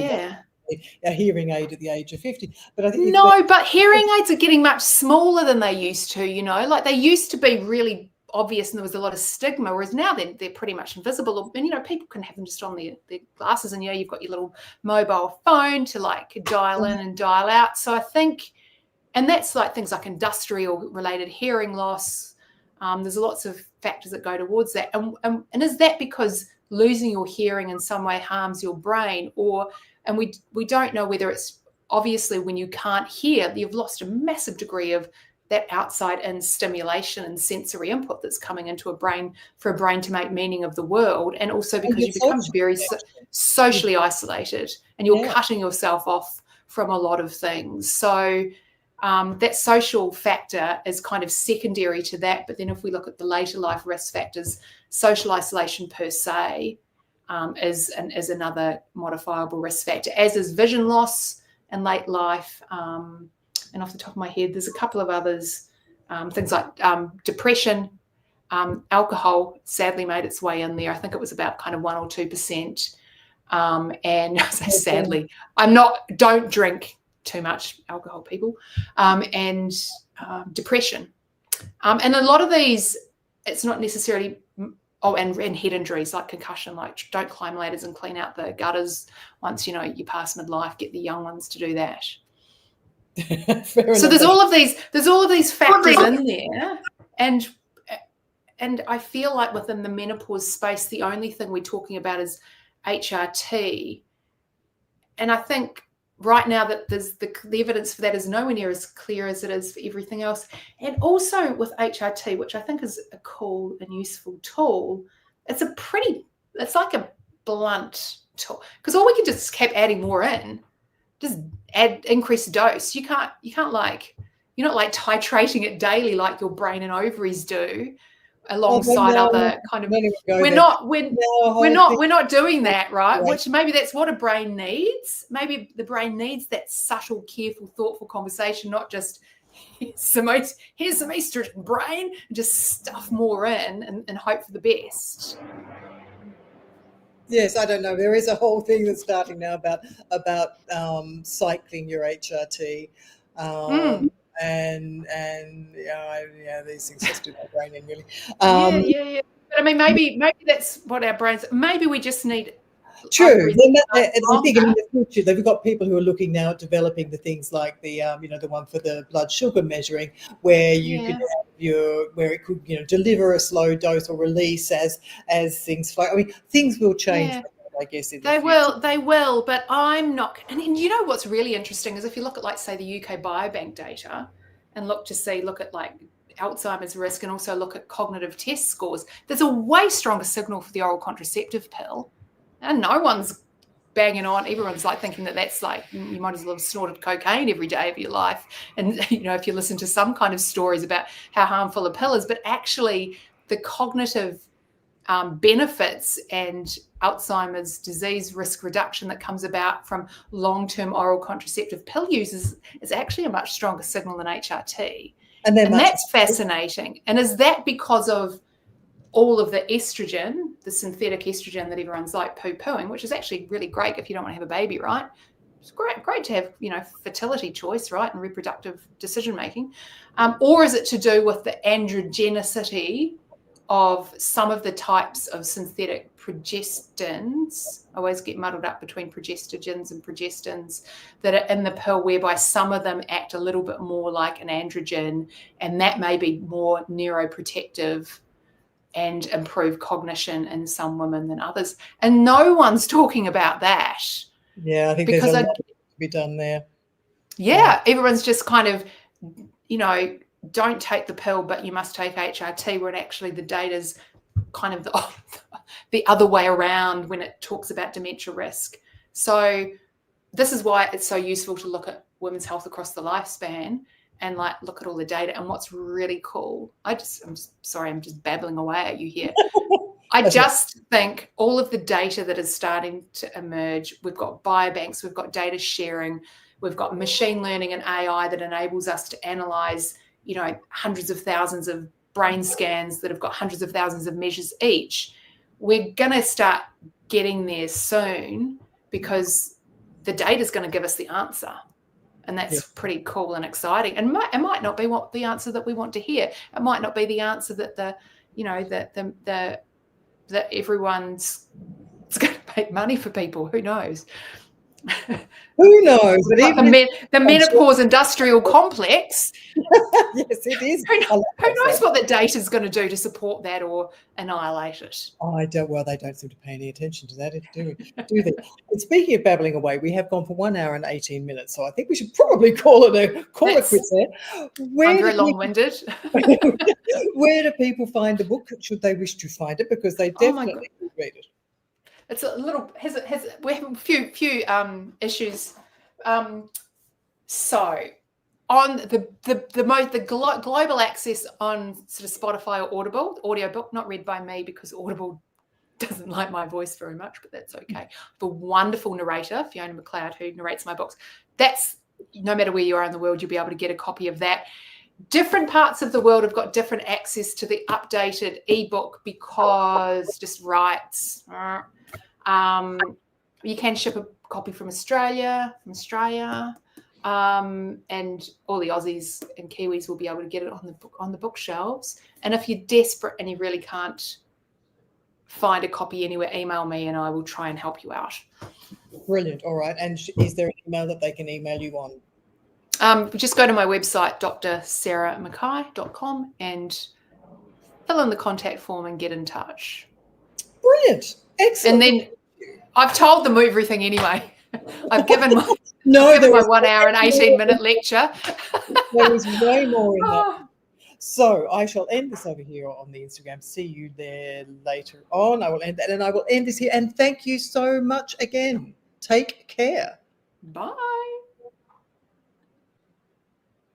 a hearing aid at the age of 50. But I think but hearing aids are getting much smaller than they used to. Like they used to be really obvious, and there was a lot of stigma. Whereas now they're pretty much invisible. And people can have them just on their glasses, and you've got your little mobile phone to like dial in and dial out. So I think, and that's like things like industrial related hearing loss. There's lots of factors that go towards that. And is that because losing your hearing in some way harms your brain, and we don't know whether it's obviously when you can't hear, you've lost a massive degree of that outside in stimulation and sensory input that's coming into a brain for a brain to make meaning of the world, and also because you become very socially isolated and you're cutting yourself off from a lot of things. So that social factor is kind of secondary to that. But then if we look at the later life risk factors, social isolation per se is another modifiable risk factor, as is vision loss in late life. And off the top of my head, there's a couple of others, things like depression. Alcohol sadly made its way in there. I think it was about kind of 1 or 2%. And sadly, don't drink too much alcohol, people, and depression. And a lot of these, it's not necessarily, and head injuries like concussion, like don't climb ladders and clean out the gutters once, you pass midlife, get the young ones to do that. So there's all of these factors in there. And I feel like within the menopause space, the only thing we're talking about is HRT. And I think right now that there's the evidence for that is nowhere near as clear as it is for everything else. And also with HRT, which I think is a cool and useful tool, it's like a blunt tool, because all we can just keep adding more in, just increase dose. You're not like titrating it daily like your brain and ovaries do alongside other kind of, we're not doing that, right? Which maybe that's what a brain needs. Maybe the brain needs that subtle, careful, thoughtful conversation, not just here's some estrogen, brain, and just stuff more in and hope for the best. Yes, I don't know. There is a whole thing that's starting now about cycling your HRT. And these things just do my brain in, really. Yeah. But I mean, maybe that's what our brains. Maybe we just need. True. And I think in the future they've got people who are looking now at developing the things like the the one for the blood sugar measuring, where you could have where it could deliver a slow dose or release as things flow. I mean, things will change. Yeah. I guess they will, but I'm not. And you know what's really interesting is if you look at, like, say, the UK Biobank data and look at like Alzheimer's risk and also look at cognitive test scores, there's a way stronger signal for the oral contraceptive pill, and no one's banging on. Everyone's like thinking that's like you might as well have snorted cocaine every day of your life, and if you listen to some kind of stories about how harmful a pill is, but actually the cognitive benefits and Alzheimer's disease risk reduction that comes about from long-term oral contraceptive pill use is actually a much stronger signal than HRT. And that's fascinating. And is that because of all of the estrogen, the synthetic estrogen that everyone's like poo-pooing, which is actually really great if you don't want to have a baby, right? It's great to have, fertility choice, right, and reproductive decision-making. Or is it to do with the androgenicity of some of the types of synthetic progestins? I always get muddled up between progestogens and progestins that are in the pill, whereby some of them act a little bit more like an androgen, and that may be more neuroprotective and improve cognition in some women than others. And no one's talking about that. Yeah, I think there's a lot to be done there. Yeah, everyone's just kind of, don't take the pill, but you must take HRT, when actually the data's kind of the other way around when it talks about dementia risk. So this is why it's so useful to look at women's health across the lifespan and look at all the data. And what's really cool, I'm just babbling away at you here. I just think all of the data that is starting to emerge, we've got biobanks, we've got data sharing, we've got machine learning and AI that enables us to analyze hundreds of thousands of brain scans that have got hundreds of thousands of measures each. We're going to start getting there soon because the data is going to give us the answer. And that's pretty cool and exciting. And it might not be what the answer that we want to hear. It might not be the answer that that everyone's going to make money for people. Who knows? Who knows? But the menopause industrial complex. Yes, it is. Who knows what the data is going to do to support that or annihilate it? Well, they don't seem to pay any attention to that, do they? And speaking of babbling away, we have gone for 1 hour and 18 minutes, so I think we should probably call it quits there. I'm very long-winded. Where do people find the book? Should they wish to find it? Because they definitely read it. It's a little. We have a few issues. So on the global access on sort of Spotify or Audible, audiobook, not read by me because Audible doesn't like my voice very much, but that's okay. The wonderful narrator, Fiona McLeod, who narrates my books. That's, no matter where you are in the world, you'll be able to get a copy of that. Different parts of the world have got different access to the updated ebook because just rights. You can ship a copy from Australia, and all the Aussies and Kiwis will be able to get it on the bookshelves. And if you're desperate and you really can't find a copy anywhere, email me and I will try and help you out. Brilliant. All right. And is there an email that they can email you on? Just go to my website, drsarahmckay.com, and fill in the contact form and get in touch. Brilliant. Excellent. And then I've told them everything anyway. I've given my, No, I've given my 1 hour and 18-minute lecture. There is way more in that. So I shall end this over here on the Instagram. See you there later on. I will end that, and I will end this here. And thank you so much again. Take care. Bye.